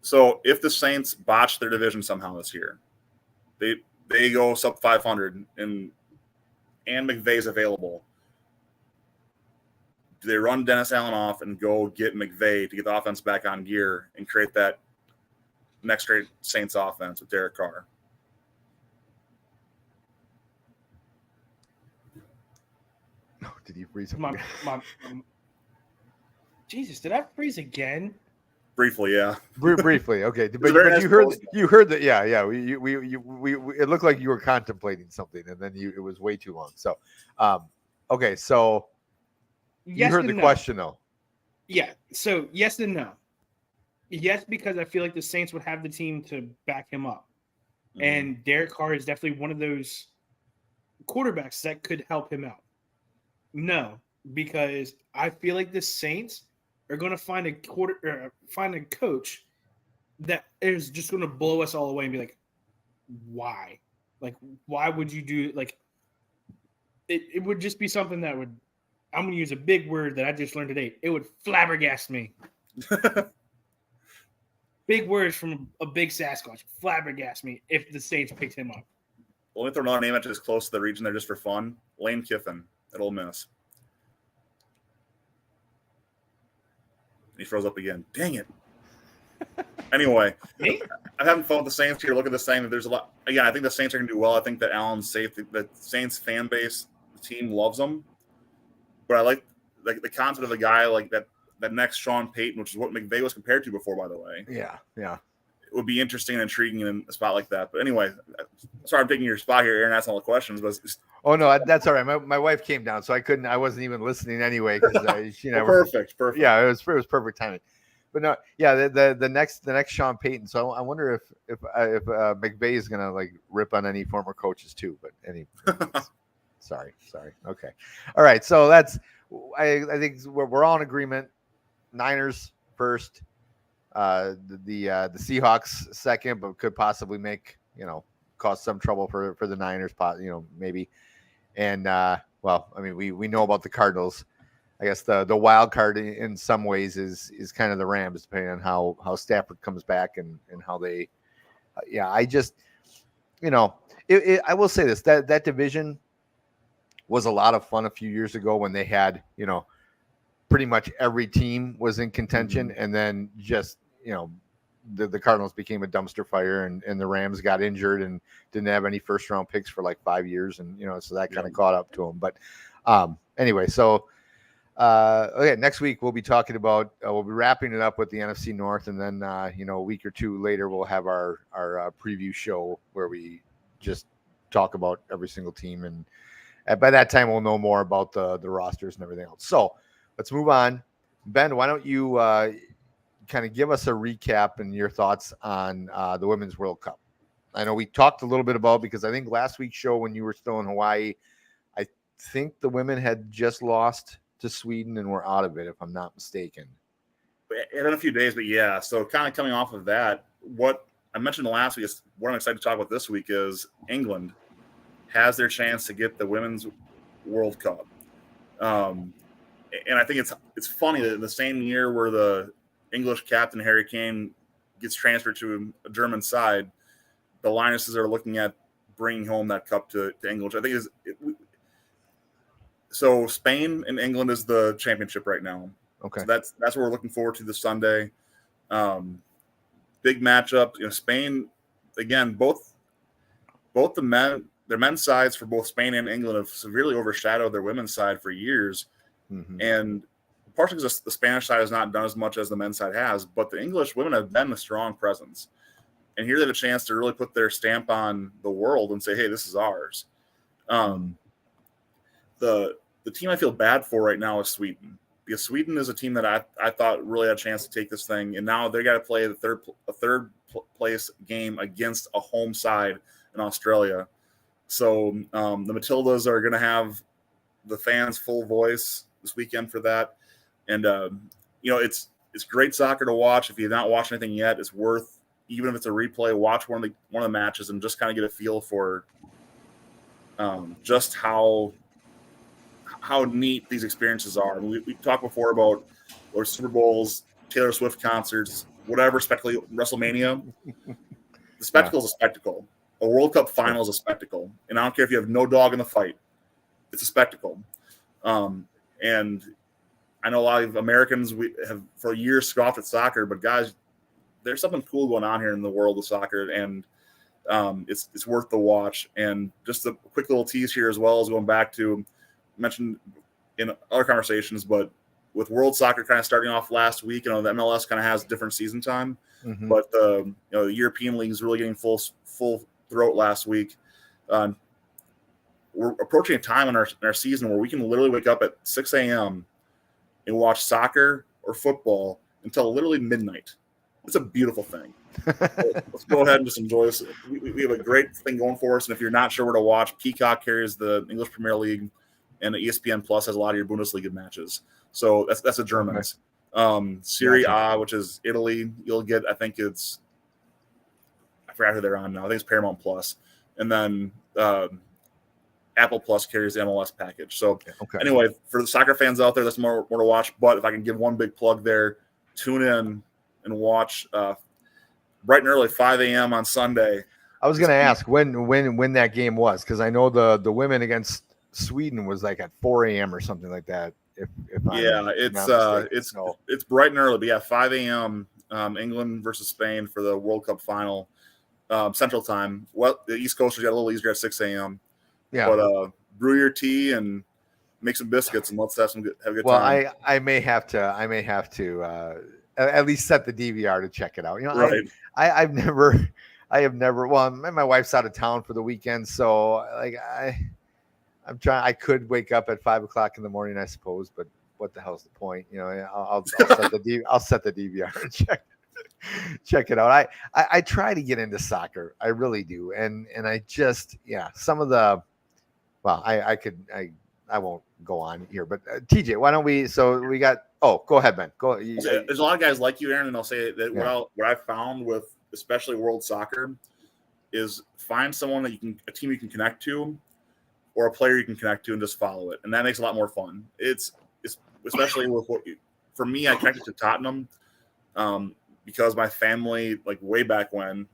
So if the Saints botch their division somehow this year, they go sub 500 and McVay's available. Do they run Dennis Allen off and go get McVay to get the offense back on gear and create that next great Saints offense with Derek Carr? No, did he freeze up? Jesus, did I freeze again? Briefly, yeah. Briefly, okay. But nice you heard that, yeah. We it looked like you were contemplating something, and then it was way too long. So, okay, so you heard the question though. Yeah. So yes and no. Yes, because I feel like the Saints would have the team to back him up, and Derek Carr is definitely one of those quarterbacks that could help him out. No, because I feel like the Saints are going to find a coach that is just going to blow us all away and be like, why? Like, why would you do like? It would just be something that would. I'm going to use a big word that I just learned today. It would flabbergast me. Big words from a big Sasquatch. Flabbergast me if the Saints picked him up. Well, let me throw another name at just close to the region there just for fun. Lane Kiffin at Ole Miss. He froze up again. Dang it. Anyway, I'm having fun with the Saints here. Look at the Saints. There's a lot. Again, I think the Saints are going to do well. I think that Allen's safe. The Saints fan base, the team loves them. But I like the concept of a guy like that next Sean Payton, which is what McVay was compared to before, by the way. Yeah. It would be interesting and intriguing in a spot like that. But anyway, sorry I'm taking your spot here, Aaron, asking all the questions. But oh no, that's all right. My wife came down, so I wasn't even listening anyway because perfect. Yeah, it was perfect timing. But no, yeah, the next Sean Payton. So I wonder if McVay is gonna like rip on any former coaches too. But sorry. Okay, all right. So that's I think we're all in agreement. Niners first, the Seahawks second, but could possibly cause some trouble for the Niners, maybe. And well, I mean, we know about the Cardinals. I guess the wild card in some ways is kind of the Rams, depending on how Stafford comes back and how they. I just, I will say this, that division was a lot of fun a few years ago when they had pretty much every team was in contention, and then just the Cardinals became a dumpster fire, and the Rams got injured and didn't have any first round picks for like 5 years, and so that kind of caught up to them. But anyway, so. Okay, next week we'll be talking about we'll be wrapping it up with the NFC North, and then a week or two later we'll have our preview show where we just talk about every single team, and by that time we'll know more about the rosters and everything else. So let's move on. Ben, why don't you kind of give us a recap and your thoughts on the Women's World Cup? I know we talked a little bit about, because I think last week's show when you were still in Hawaii, I think the women had just lost to Sweden and we're out of it, if I'm not mistaken. In a few days, but yeah. So kind of coming off of that, what I mentioned last week is what I'm excited to talk about this week is England has their chance to get the Women's World Cup. And I think it's funny that in the same year where the English captain Harry Kane gets transferred to a German side, the Lionesses are looking at bringing home that cup to England. Which I think so Spain and England is the championship right now. Okay. So that's what we're looking forward to this Sunday. Big matchup. Spain, again, both the men, their men's sides for both Spain and England have severely overshadowed their women's side for years. Mm-hmm. And partially because the Spanish side has not done as much as the men's side has, but the English women have been a strong presence. And here they have a chance to really put their stamp on the world and say, hey, this is ours. The team I feel bad for right now is Sweden, because Sweden is a team that I thought really had a chance to take this thing, and now they got to play a third place game against a home side in Australia. So the Matildas are going to have the fans' full voice this weekend for that, and it's great soccer to watch. If you've not watched anything yet, it's worth, even if it's a replay, watch one of the matches and just kind of get a feel for just how neat these experiences are. We talked before about or Super Bowls, Taylor Swift concerts, whatever spectacle, WrestleMania. The spectacle is a spectacle. A World Cup final is a spectacle, and I don't care if you have no dog in the fight. It's a spectacle. And I know a lot of Americans we have for years scoffed at soccer, but guys, there's something cool going on here in the world of soccer, and it's worth the watch. And just a quick little tease here as well as going back to mentioned in other conversations, but with World Soccer kind of starting off last week, the MLS kind of has different season time, but the European League is really getting full throat last week. We're approaching a time in our season where we can literally wake up at 6 a.m. and watch soccer or football until literally midnight. It's a beautiful thing. Let's go ahead and just enjoy this. We have a great thing going for us, and if you're not sure where to watch, Peacock carries the English Premier League, and the ESPN Plus has a lot of your Bundesliga matches. So that's the Germans. Serie A, which is Italy, you'll get, I forgot who they're on now. I think it's Paramount Plus. And then Apple Plus carries the MLS package. So anyway, for the soccer fans out there, that's more to watch. But if I can give one big plug there, tune in and watch bright and early, 5 a.m. on Sunday. I was going to ask when that game was, because I know the women against Sweden was like at 4 a.m. or something like that. It's bright and early, but yeah, 5 a.m. England versus Spain for the World Cup final, Central Time. Well, the East Coasters got a little easier at 6 a.m. Yeah, but brew your tea and make some biscuits and let's have a good time. Well, I may have to at least set the DVR to check it out. Right. I have never. Well, my wife's out of town for the weekend, so I'm trying. I could wake up at 5 o'clock in the morning, I suppose, but what the hell's the point? I'll set the DVR and check it out. I try to get into soccer, I really do, and I just some of the. Well, I won't go on here, but TJ, why don't we? So we got. Oh, go ahead, Ben. Go. There's a lot of guys like you, Aaron, and I'll say that. Well, what I found with especially World Soccer is find someone a team you can connect to, or a player you can connect to, and just follow it, and that makes it a lot more fun. It's especially with for me, I connected to Tottenham because my family, like way back when,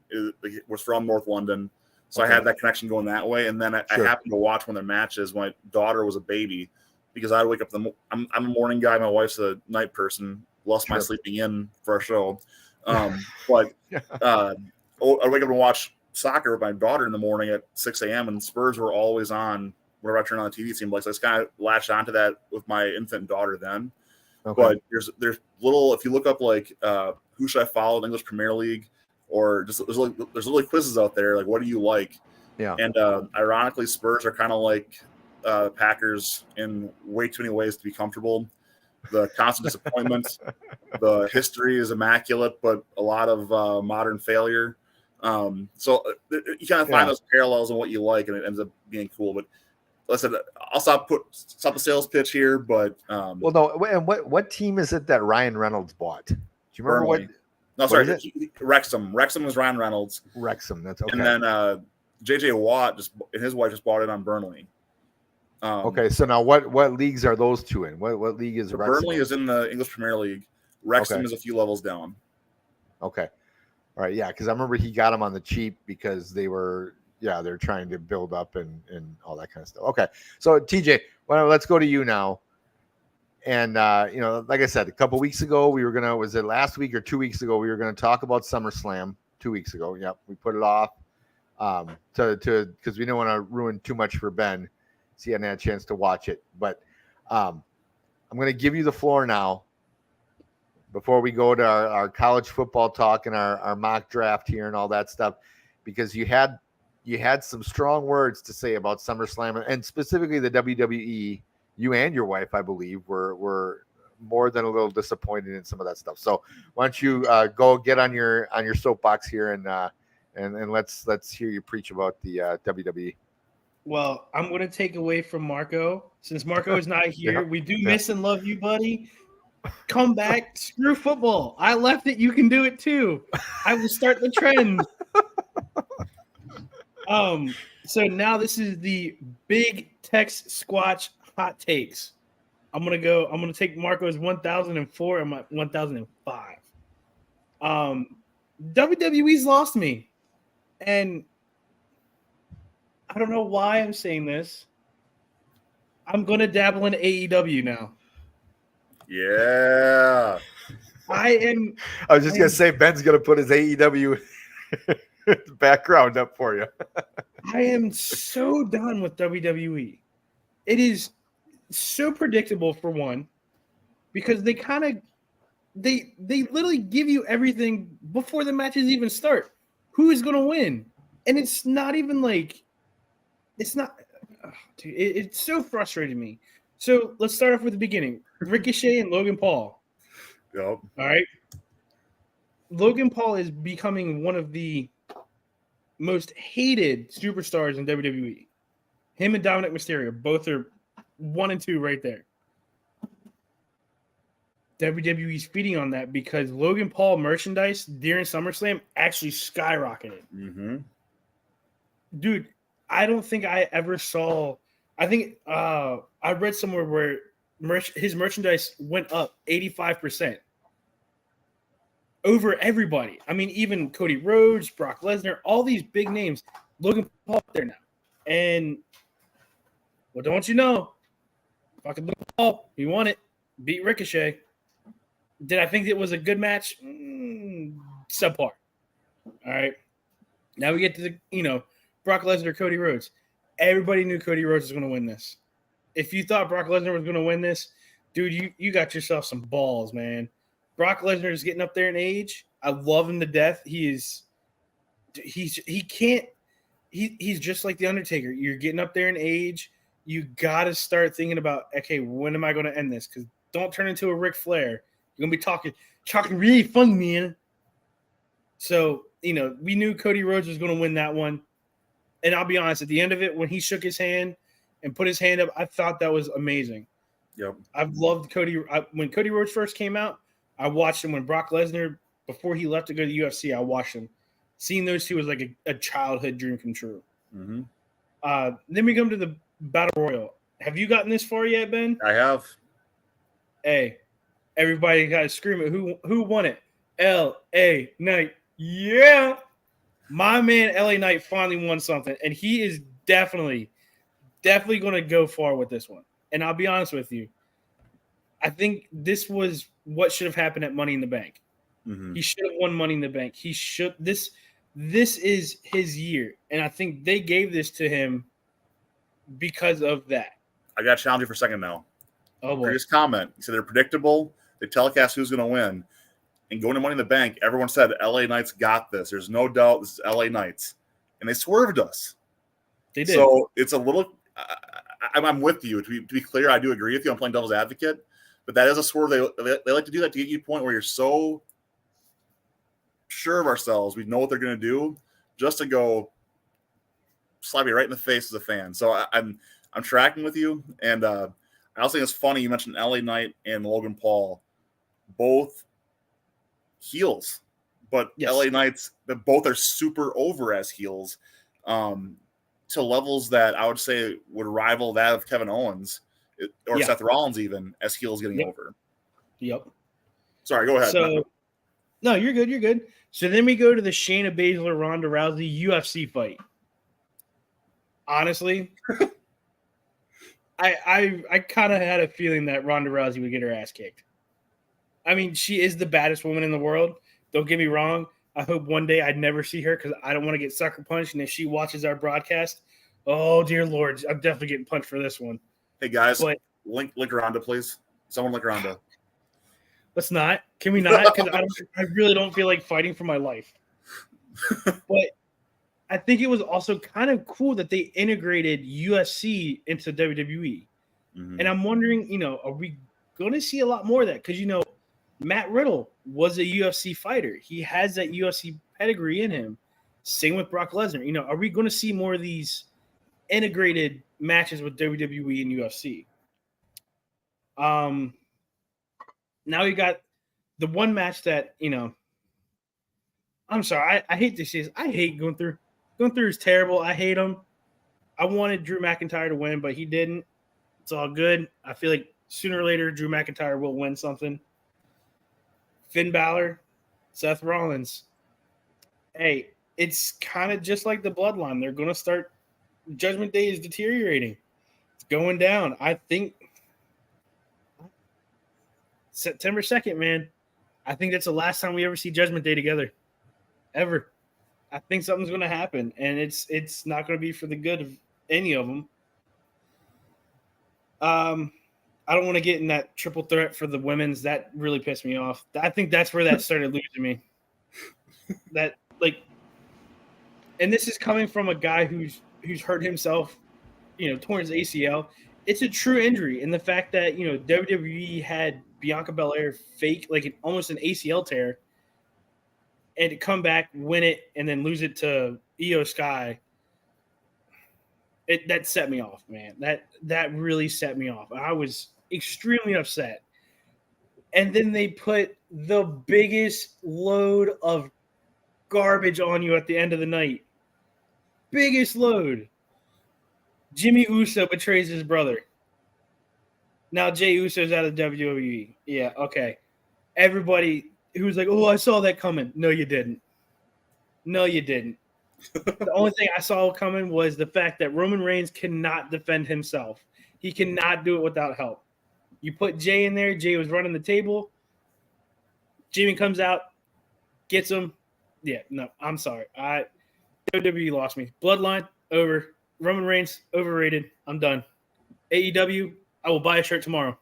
was from North London. So I had that connection going that way, and then I happened to watch one of their matches when my daughter was a bababy, because I'd wake up. I'm a morning guy. My wife's a night person. Lost my sleeping in for our show, but I'd wake up and watch soccer with my daughter in the morning at 6 a.m. and Spurs were always on whenever I turned on the TV. It seemed like so I just kind of latched onto that with my infant daughter then. But there's little, if you look up who should I follow in the English Premier League, or just there's little quizzes out there like what do you like? Yeah. And ironically, Spurs are kind of like Packers in way too many ways to be comfortable. The constant disappointment, the history is immaculate, but a lot of modern failure. So you kind of find those parallels in what you like, and it ends up being cool. But listen, I'll stop the sales pitch here. But well, no. And what team is it that Ryan Reynolds bought? Do you remember Burnley. No, sorry, Wrexham. Wrexham was Ryan Reynolds. Wrexham, that's okay. And then JJ Watt and his wife just bought it on Burnley. Okay, so now what leagues are those two in? What league is Wrexham? Burnley is in the English Premier League. Wrexham is a few levels down. Okay. All right, yeah, because I remember he got them on the cheap because they're trying to build up and all that kind of stuff. Okay, so TJ, let's go to you now. And like I said, a couple weeks ago was it last week or 2 weeks ago? We were gonna talk about SummerSlam 2 weeks ago. Yep, we put it off because we didn't want to ruin too much for Ben. So he hadn't had a chance to watch it, but I'm gonna give you the floor now. Before we go to our college football talk and our mock draft here and all that stuff, because you had some strong words to say about SummerSlam and specifically the WWE. You and your wife, I believe, were more than a little disappointed in some of that stuff. So why don't you go get on your soapbox here and let's hear you preach about the WWE. Well, I'm going to take away from Marco. Since Marco is not here, we do miss and love you, buddy. Come back. Screw football. I left it. You can do it too. I will start the trend. So now this is the Big Tex Squatch hot takes. I'm gonna take Marco's 1004 and my 1005. WWE's lost me, and I don't know why I'm saying this. I'm gonna dabble in AEW now. Yeah. I was just gonna say Ben's gonna put his AEW background up for you. I am so done with WWE. It is so predictable for one, because they literally give you everything before the matches even start. Who is gonna win? And it's not even like it's not. Dude, it's so frustrating me. So let's start off with the beginning. Ricochet and Logan Paul. Yep. All right. Logan Paul is becoming one of the most hated superstars in WWE. Him and Dominic Mysterio, both are 1 and 2 right there. WWE's feeding on that because Logan Paul merchandise during SummerSlam actually skyrocketed. Mm-hmm. Dude, I don't think I ever saw. I think I read somewhere where his merchandise went up 85% over everybody. I mean, even Cody Rhodes, Brock Lesnar, all these big names. Logan Paul up there now, and well, don't you know? Fucking Logan Paul, he won it, beat Ricochet. Did I think it was a good match? Subpar. All right. Now we get to the Brock Lesnar, Cody Rhodes. Everybody knew Cody Rhodes was going to win this. If you thought Brock Lesnar was going to win this, dude, you got yourself some balls, man. Brock Lesnar is getting up there in age. I love him to death. He's just like the Undertaker. You're getting up there in age. You got to start thinking about, okay, when am I going to end this? Because don't turn into a Ric Flair. You're going to be talking really fun, man. So, we knew Cody Rhodes was going to win that one. And I'll be honest, at the end of it, when he shook his hand and put his hand up, I thought that was amazing. Yep. I've loved Cody. When Cody Rhodes first came out, I watched him. When Brock Lesnar, before he left to go to the UFC, I watched him. Seeing those two was like a childhood dream come true. Mm-hmm. Then we come to the Battle Royal. Have you gotten this far yet, Ben? I have. Hey, everybody got to scream it. Who won it? L.A. Knight. Yeah. My man L.A. Knight finally won something, and he is definitely going to go far with this one. And I'll be honest with you. I think this was what should have happened at Money in the Bank. Mm-hmm. He should have won Money in the Bank. He should. This is his year, and I think they gave this to him because of that. I got to challenge you for a second now. Oh boy! Previous comment. He said they're predictable. They telecast who's going to win. And going to Money in the Bank, everyone said LA Knights got this. There's no doubt this is LA Knights, and they swerved us. They did. So it's a little. I'm with you. To be clear, I do agree with you. I'm playing devil's advocate, but that is a swerve. They like to do that to get you to a point where you're so sure of ourselves, we know what they're going to do, just to go slap you right in the face as a fan. So I'm tracking with you, and I also think it's funny you mentioned LA Knight and Logan Paul, both heels, but yes. LA Knights, both are super over as heels, to levels that I would say would rival that of Kevin Owens or Seth Rollins even as heels getting over. Yep. Sorry, go ahead. So, no, you're good. You're good. So then we go to the Shayna Baszler Ronda Rousey UFC fight. Honestly, I kind of had a feeling that Ronda Rousey would get her ass kicked. I mean, she is the baddest woman in the world. Don't get me wrong. I hope one day I'd never see her because I don't want to get sucker punched. And if she watches our broadcast, oh, dear Lord, I'm definitely getting punched for this one. Hey, guys, link Ronda, please. Someone link Ronda. Let's not. Can we not? Because I really don't feel like fighting for my life. But I think it was also kind of cool that they integrated UFC into WWE. Mm-hmm. And I'm wondering, are we going to see a lot more of that? Because, Matt Riddle was a UFC fighter. He has that UFC pedigree in him. Same with Brock Lesnar. Are we going to see more of these integrated matches with WWE and UFC? Now you got the one match that, I'm sorry. I hate to say this. I hate going through. Going through is terrible. I hate them. I wanted Drew McIntyre to win, but he didn't. It's all good. I feel like sooner or later, Drew McIntyre will win something. Finn Balor, Seth Rollins. Hey, it's kind of just like the bloodline. They're going to start. Judgment Day is deteriorating. It's going down. I think September 2nd, man. I think that's the last time we ever see Judgment Day together. Ever. I think something's going to happen, and it's not going to be for the good of any of them. I don't want to get in that triple threat for the women's. That really pissed me off. I think that's where that started losing me. That, like, and this is coming from a guy who's hurt himself, torn his ACL. It's a true injury, and the fact that WWE had Bianca Belair fake almost an ACL tear, and to come back, win it, and then lose it to Io Sky. That set me off, man. That really set me off. I was extremely upset. And then they put the biggest load of garbage on you at the end of the night. Biggest load. Jimmy Uso betrays his brother. Now Jey Uso's out of WWE. Yeah, okay. Everybody who's like, oh, I saw that coming. No, you didn't. No, you didn't. The only thing I saw coming was the fact that Roman Reigns cannot defend himself. He cannot do it without help. You put Jay in there. Jay was running the table. Jimmy comes out, gets him. Yeah, no, I'm sorry. WWE lost me. Bloodline, over. Roman Reigns, overrated. I'm done. AEW, I will buy a shirt tomorrow.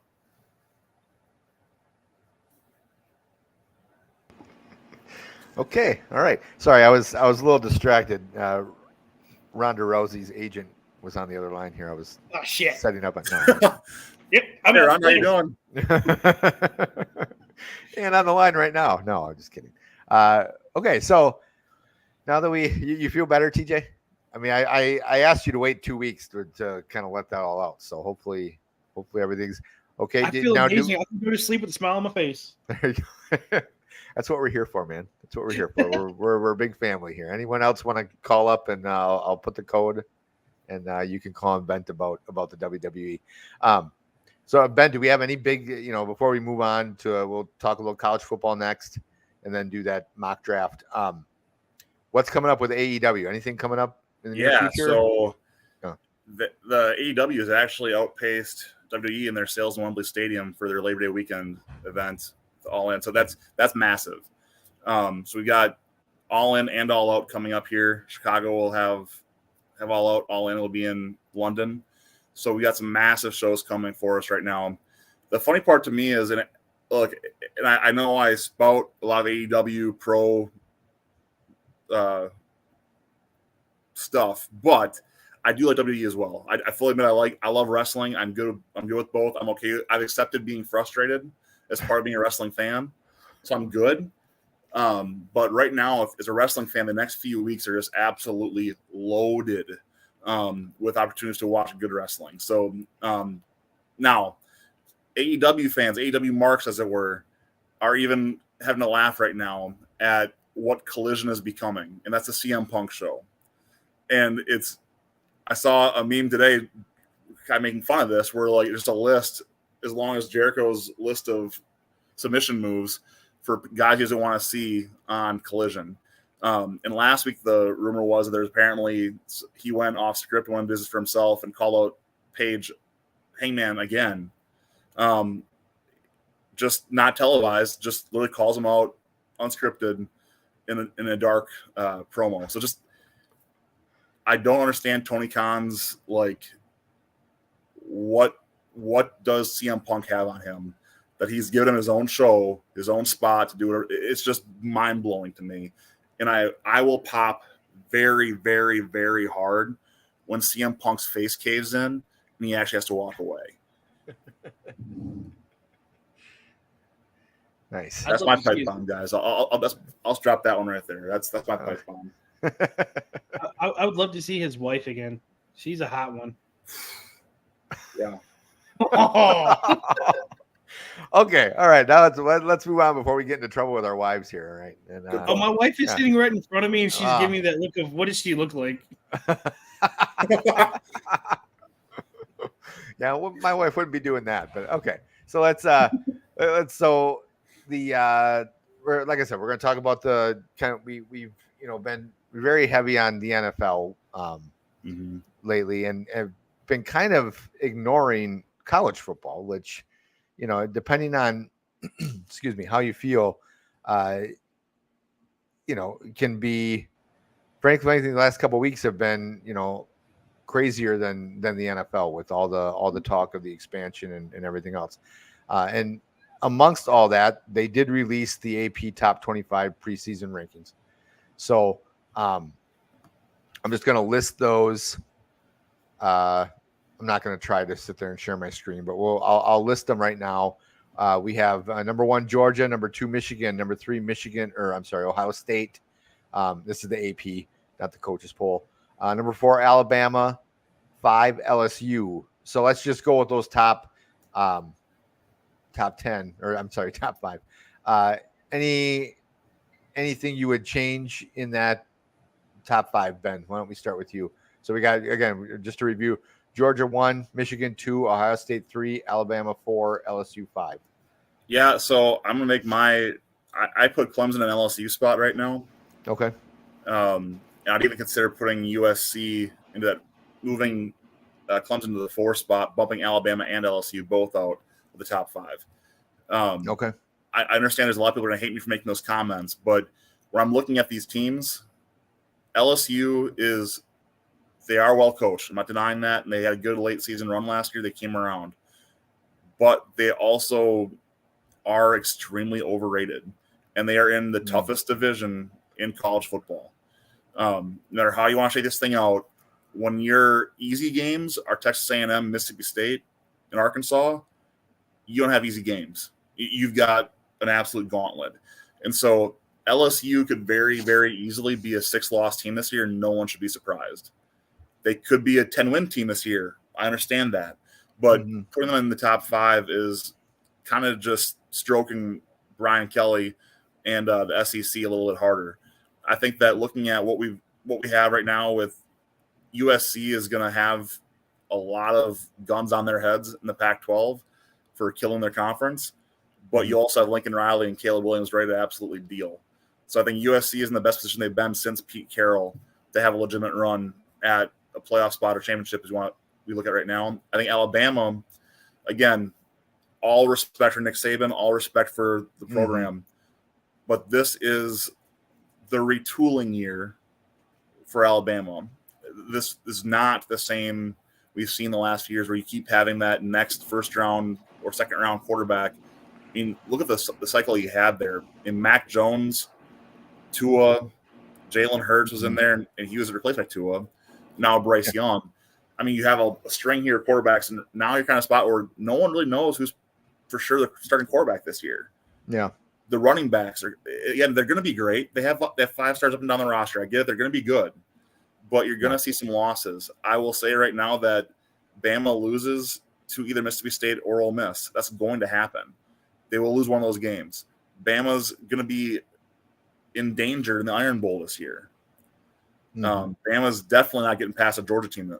Okay, all right. Sorry, I was a little distracted. Ronda Rousey's agent was on the other line here. I was setting up. Yep. Hey, Ron, how you doing? And on the line right now. No, I'm just kidding. Okay, so now that you feel better, TJ? I mean, I asked you to wait 2 weeks to kind of let that all out. So hopefully everything's okay. I feel amazing. I can go to sleep with a smile on my face. There you go. That's what we're here for, man. That's what we're here for. We're a big family here. Anyone else want to call up, and I'll put the code, and you can call and vent about the WWE. So Ben, do we have any big, before we move on to, we'll talk a little college football next, and then do that mock draft. What's coming up with AEW? Anything coming up in the near future? So the AEW has actually outpaced WWE in their sales in Wembley Stadium for their Labor Day weekend event. All in, so that's massive. So we got All In and All Out coming up here. Chicago will have All Out. All In will be in London. So we got some massive shows coming for us right now. The funny part to me is, and I know I spout a lot of AEW pro stuff, but I do like WWE as well. I fully admit I love wrestling. I'm good with both. I'm okay. I've accepted being frustrated as part of being a wrestling fan, so I'm good. But right now, as a wrestling fan, the next few weeks are just absolutely loaded with opportunities to watch good wrestling. So now, AEW fans, AEW marks, as it were, are even having a laugh right now at what Collision is becoming, and that's the CM Punk show. And I saw a meme today kind of making fun of this, where just a list as long as Jericho's list of submission moves for guys he doesn't want to see on Collision. And last week, the rumor was that there's apparently he went off script, went business for himself, and called out Paige Hangman again. Just not televised, just literally calls him out unscripted in a dark promo. So I don't understand Tony Khan's what does CM Punk have on him that he's given him his own show, his own spot to do whatever. It's just mind blowing to me. And I will pop very, very, very hard when CM Punk's face caves in and he actually has to walk away. Nice. That's my pipe bomb, guys. I'll drop that one right there. That's my pipe bomb. I would love to see his wife again. She's a hot one. Yeah. Okay. All right. Now let's move on before we get into trouble with our wives here. All right. And, my wife is sitting right in front of me, and she's giving me that look of, what does she look like? Yeah, well, my wife wouldn't be doing that, but okay. So let's so like I said, we're going to talk about the kind of we've been very heavy on the NFL lately, and have been kind of ignoring college football, which depending on excuse me, how you feel, can be, frankly, the last couple of weeks have been crazier than the NFL with all the talk of the expansion and everything else. And amongst all that, they did release the AP Top 25 preseason rankings. So I'm just going to list those. I'm not going to try to sit there and share my screen, but I'll list them right now. We have number 1 Georgia, number 2 Michigan, number 3 Ohio State. This is the AP, not the coaches poll. Number 4 Alabama, 5 LSU. So let's just go with those top 10, or I'm sorry, top 5. Anything you would change in that top 5, Ben? Why don't we start with you? So we got, again, just to review: Georgia 1, Michigan 2, Ohio State 3, Alabama 4, LSU 5. Yeah, so I'm gonna make I put Clemson in an LSU spot right now. Okay. I'd even consider putting USC into that, moving Clemson to the 4 spot, bumping Alabama and LSU both out of the top 5. Okay. I understand there's a lot of people going to hate me for making those comments, but when I'm looking at these teams, LSU they are well coached. I'm not denying that, and they had a good late season run last year. They came around, but they also are extremely overrated, and they are in the toughest division in college football. No matter how you want to shake this thing out, when your easy games are Texas A&M, Mississippi State, and Arkansas, you don't have easy games. You've got an absolute gauntlet. And so LSU could very, very easily be a 6-loss team this year, and no one should be surprised. They could be a 10-win team this year. I understand that. But putting them in the top 5 is kind of just stroking Brian Kelly and the SEC a little bit harder. I think that looking at what we have right now with USC is going to have a lot of guns on their heads in the Pac-12 for killing their conference. But you also have Lincoln Riley and Caleb Williams ready to absolutely deal. So I think USC is in the best position they've been since Pete Carroll to have a legitimate run at a playoff spot or championship we look at right now. I think Alabama, again, all respect for Nick Saban, all respect for the program, but this is the retooling year for Alabama. This is not the same we've seen the last few years where you keep having that next first round or second round quarterback. I mean, look at the cycle you had there. In Mac Jones, Tua, Jalen Hurts was in there, and he was replaced by Tua. Now Bryce Young. I mean, you have a string here of quarterbacks, and now you're kind of spot where no one really knows who's for sure the starting quarterback this year. Yeah. The running backs are, again, they're going to be great. They have 5 stars up and down the roster. I get it. They're going to be good, but you're going to see some losses. I will say right now that Bama loses to either Mississippi State or Ole Miss. That's going to happen. They will lose one of those games. Bama's going to be in danger in the Iron Bowl this year. Bama's definitely not getting past a Georgia team.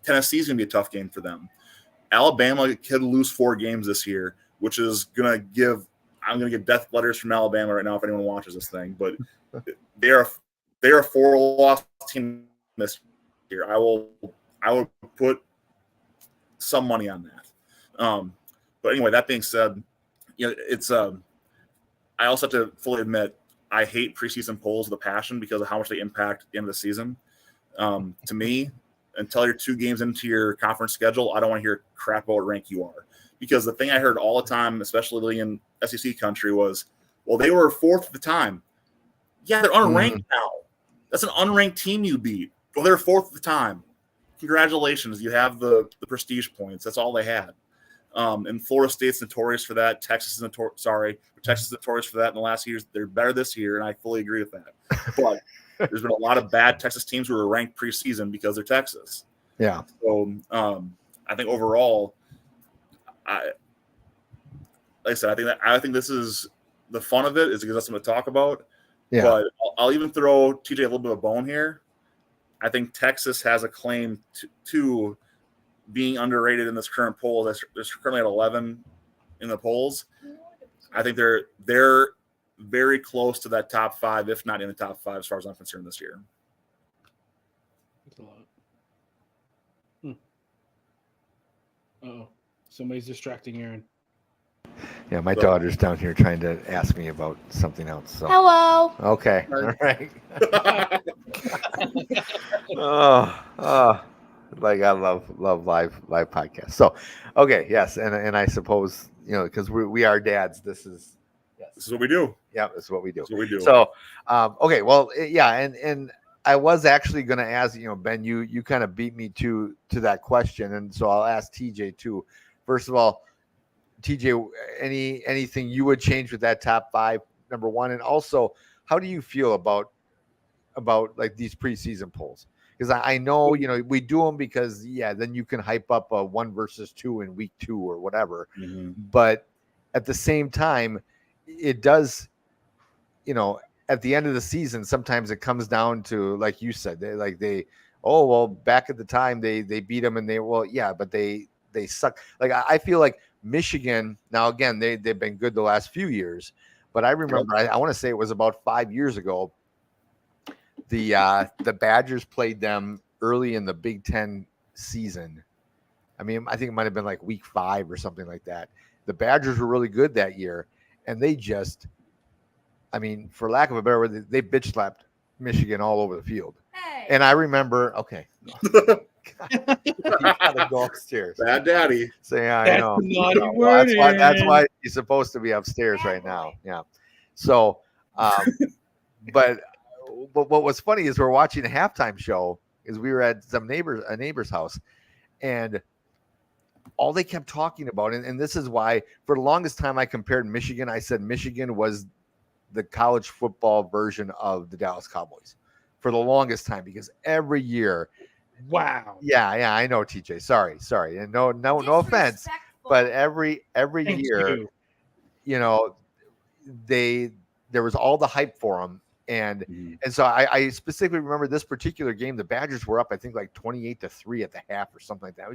Tennessee's going to be a tough game for them. Alabama could lose 4 games this year, which is going to give – I'm going to get death letters from Alabama right now if anyone watches this thing. But they are a 4-loss team this year. I will put some money on that. But anyway, that being said, it's I also have to fully admit I hate preseason polls with a passion because of how much they impact the end of the season. To me, until you're 2 games into your conference schedule, I don't want to hear crap about what rank you are. Because the thing I heard all the time, especially in SEC country, was, well, they were 4th at the time. Yeah, they're unranked now. That's an unranked team you beat. Well, they're 4th at the time. Congratulations. You have the prestige points. That's all they had. And Florida State's notorious for that. Texas is notorious for that in the last years. They're better this year, and I fully agree with that. But there's been a lot of bad Texas teams who were ranked preseason because they're Texas. Yeah. So I think overall, like I said, I think this is the fun of it is because that's something to talk about. Yeah. But I'll even throw TJ a little bit of a bone here. I think Texas has a claim to being underrated in this current poll. They're currently at 11 in the polls. I think they're very close to that top 5, if not in the top 5, as far as I'm concerned this year. That's a lot. Oh, somebody's distracting Aaron. Yeah, my daughter's down here trying to ask me about something else. So. Hello. Okay. All right. Like I love live podcasts. So, okay, yes, and I suppose because we are dads. This is what we do. Yeah, this is what we do. That's what we do. So, okay, well, yeah, and I was actually going to ask Ben, you kind of beat me to that question, and so I'll ask TJ too. First of all, TJ, anything you would change with that top 5, number one, and also how do you feel about like these preseason polls? Because I know we do them because then you can hype up a 1 versus 2 in week 2 or whatever, but at the same time, it does, at the end of the season, sometimes it comes down to, like you said, back at the time they beat them and but they suck. Like I feel like Michigan, now again, they've been good the last few years, but I remember I want to say it was about 5 years ago. The Badgers played them early in the Big Ten season. I mean, I think it might have been like week 5 or something like that. The Badgers were really good that year, and they just, I mean, for lack of a better word, they bitch slapped Michigan all over the field. Hey. And I remember, okay. You gotta go upstairs. Bad daddy. So I know. That's why he's supposed to be upstairs right now. Yeah. So, but what was funny is we're watching a halftime show. Is we were at a neighbor's house, and all they kept talking about, and this is why for the longest time I compared Michigan. I said Michigan was the college football version of the Dallas Cowboys for the longest time, because every year. Wow. Yeah, I know, TJ. Sorry. And no offense, but every year, there was all the hype for them. And so I specifically remember this particular game. The Badgers were up, I think, like 28-3 at the half or something like that.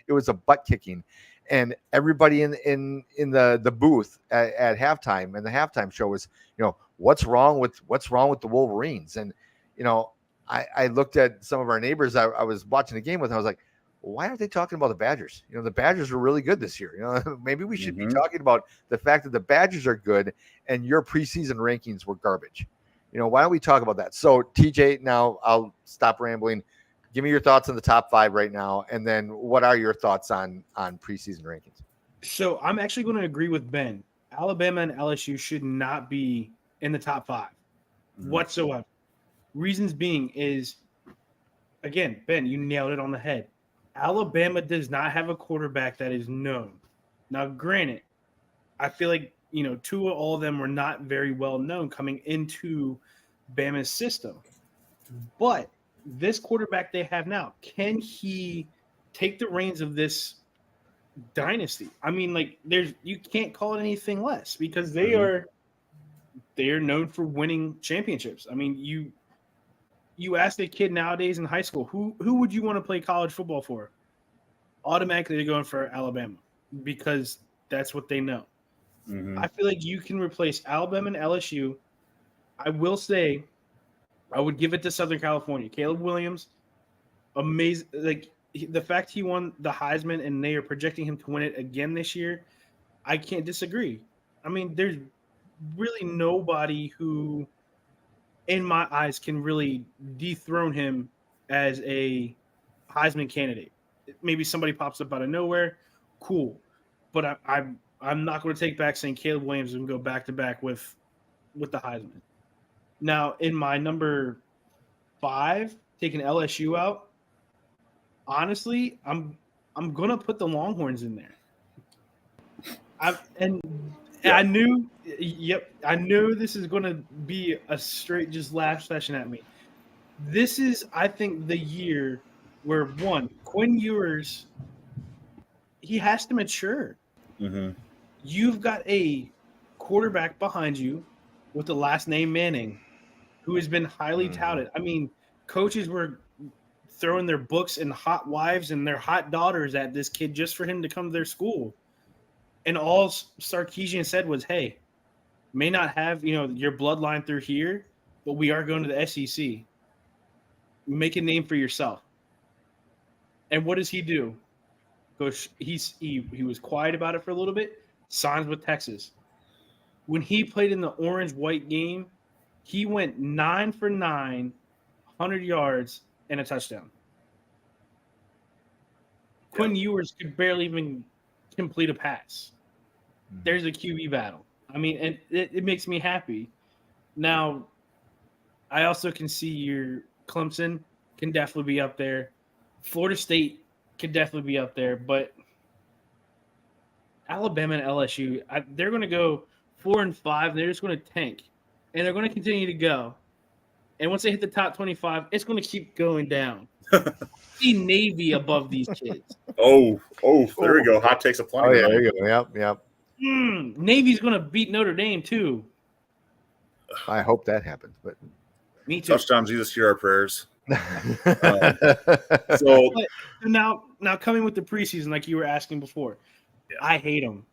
It was a butt kicking, and everybody in the booth at halftime and the halftime show was, what's wrong with the Wolverines? And I looked at some of our neighbors I was watching the game with, and I was like, why aren't they talking about the Badgers? The Badgers were really good this year. Maybe we should be talking about the fact that the Badgers are good and your preseason rankings were garbage. Why don't we talk about that? So TJ, now I'll stop rambling. Give me your thoughts on the top 5 right now, and then what are your thoughts on preseason rankings? So I'm actually going to agree with Ben. Alabama and LSU should not be in the top 5 whatsoever. Reasons being is, again, Ben, you nailed it on the head. Alabama does not have a quarterback that is known. Now, granted, I feel like, two of all of them were not very well known coming into Bama's system. But this quarterback they have now, can he take the reins of this dynasty? I mean, like, you can't call it anything less, because they are known for winning championships. I mean, you ask a kid nowadays in high school, who would you want to play college football for? Automatically they're going for Alabama, because that's what they know. I feel like you can replace Alabama and LSU. I will say I would give it to Southern California. Caleb Williams, amazing. Like, the fact he won the Heisman and they are projecting him to win it again this year, I can't disagree. I mean, there's really nobody who, in my eyes, can really dethrone him as a Heisman candidate. Maybe somebody pops up out of nowhere, cool. But I'm not going to take back saying Caleb Williams and go back to back with the Heisman. Now, in my number 5, taking LSU out, honestly, I'm going to put the Longhorns in there. I knew this is going to be a straight just laugh session at me. This is, I think, the year where, one, Quinn Ewers, he has to mature. You've got a quarterback behind you with the last name Manning, who has been highly touted. I mean, coaches were throwing their books and hot wives and their hot daughters at this kid just for him to come to their school. And all Sarkisian said was, hey, may not have, your bloodline through here, but we are going to the SEC. Make a name for yourself. And what does he do? He was quiet about it for a little bit, signs with Texas. When he played in the orange-white game, he went 9 for 9, 100 yards, and a touchdown. Quinn Ewers could barely even complete a pass. There's a QB battle. I mean, and it makes me happy. Now, I also can see your Clemson can definitely be up there. Florida State can definitely be up there, but Alabama and LSU, they're going to go 4 and 5. They're just going to tank, and they're going to continue to go. And once they hit the top 25, it's going to keep going down. See Navy above these kids. Oh, there we go. Hot takes aplenty. Oh yeah, there you go. Yep. Navy's going to beat Notre Dame too. I hope that happens, but me too. Touchdown, Jesus, hear our prayers. So now coming with the preseason, like you were asking before, I hate them.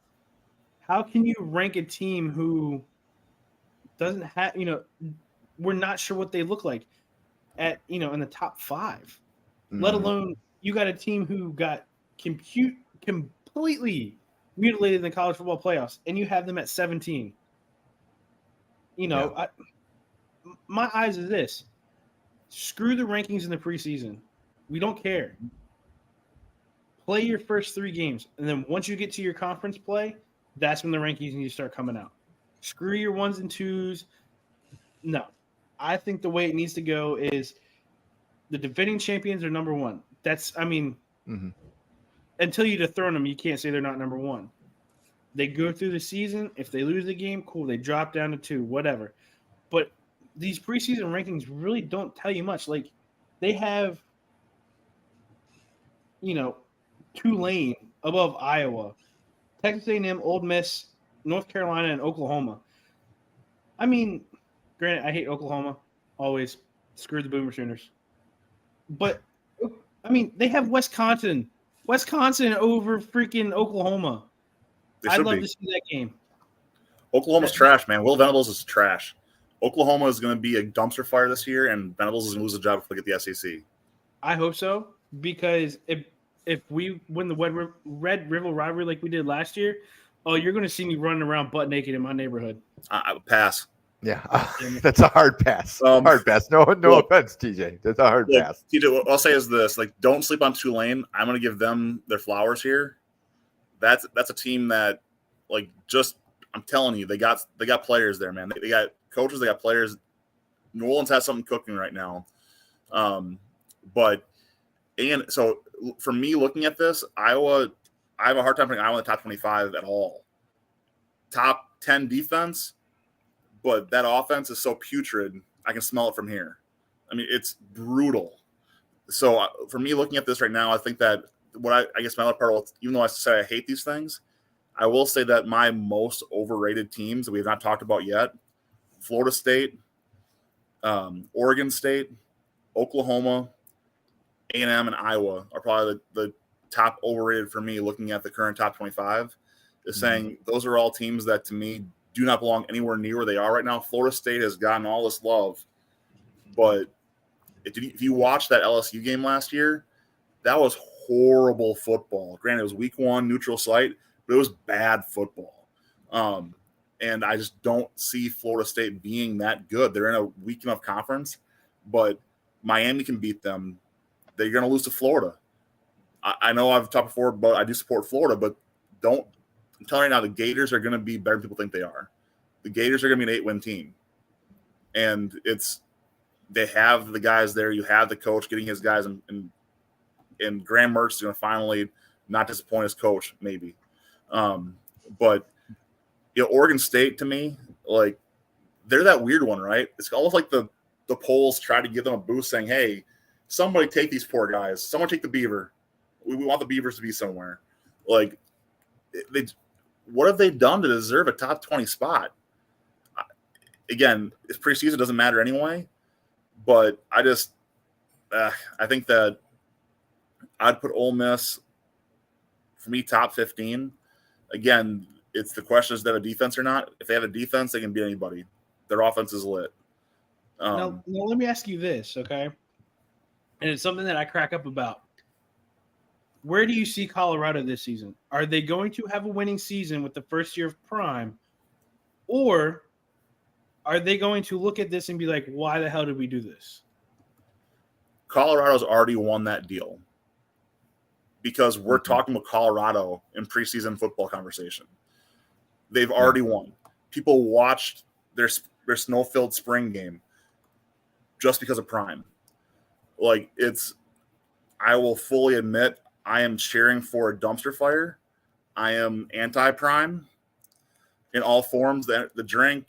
How can you rank a team who doesn't have, we're not sure what they look like at, in the top 5, let alone you got a team who got completely mutilated in the college football playoffs, and you have them at 17. My eyes is this. Screw the rankings in the preseason. We don't care. Play your first 3 games, and then once you get to your conference play, that's when the rankings need to start coming out. Screw your 1s and 2s. No. I think the way it needs to go is the defending champions are number 1. Until you dethrone them, you can't say they're not number 1. They go through the season. If they lose the game, cool. They drop down to 2, whatever. But these preseason rankings really don't tell you much. Like, they have, Tulane above Iowa, Texas A&M, Ole Miss, North Carolina, and Oklahoma. I mean, granted, I hate Oklahoma. Always. Screw the Boomer Sooners. But, they have Wisconsin over freaking Oklahoma. I'd love to see that game. Oklahoma's trash, man. Will Venables is trash. Oklahoma is going to be a dumpster fire this year, and Venables is going to lose a job if they get the SEC. I hope so, because if we win the Red River rivalry like we did last year, you're going to see me running around butt naked in my neighborhood. I would pass. Yeah, that's a hard pass. Hard pass. No offense, TJ. That's a hard pass. TJ, what I'll say is this: don't sleep on Tulane. I'm going to give them their flowers here. That's a team that, I'm telling you, they got players there, man. They got coaches, they got players. New Orleans has something cooking right now. So for me, looking at this, Iowa, I have a hard time putting Iowa in the top 25 at all. Top 10 defense. But that offense is so putrid, I can smell it from here. I mean, it's brutal. So for me, looking at this right now, I think that I guess my other part, even though I say I hate these things, I will say that my most overrated teams that we have not talked about yet, Florida State, Oregon State, Oklahoma, A&M, and Iowa are probably the top overrated for me looking at the current top 25, is saying those are all teams that, to me, do not belong anywhere near where they are right now. Florida State has gotten all this love, but if you watch that LSU game last year, that was horrible football. Granted, it was week 1, neutral site, but it was bad football. And I just don't see Florida State being that good. They're in a weak enough conference, but Miami can beat them. They're going to lose to Florida. I know I've talked before, but I do support Florida, but I'm telling you right now, the Gators are going to be better than people think they are. The Gators are going to be an 8-win team. And they have the guys there. You have the coach getting his guys, and Graham Mertz is going to finally not disappoint his coach, maybe. But Oregon State, to me, they're that weird one, right? It's almost like the polls try to give them a boost saying, hey, somebody take these poor guys. Someone take the Beaver. We want the Beavers to be somewhere. What have they done to deserve a top 20 spot? Again, it's preseason, doesn't matter anyway. But I just I think that I'd put Ole Miss, for me, top 15. Again, it's the question is they have a defense or not. If they have a defense, they can beat anybody. Their offense is lit. Now, let me ask you this, okay? And it's something that I crack up about. Where do you see Colorado this season? Are they going to have a winning season with the first year of Prime? Or are they going to look at this and be like, why the hell did we do this? Colorado's already won that deal because we're talking about Colorado in preseason football conversation. They've already won. People watched their snow-filled spring game just because of Prime. Like, I will fully admit I am cheering for a dumpster fire. I am anti-Prime in all forms, the drink,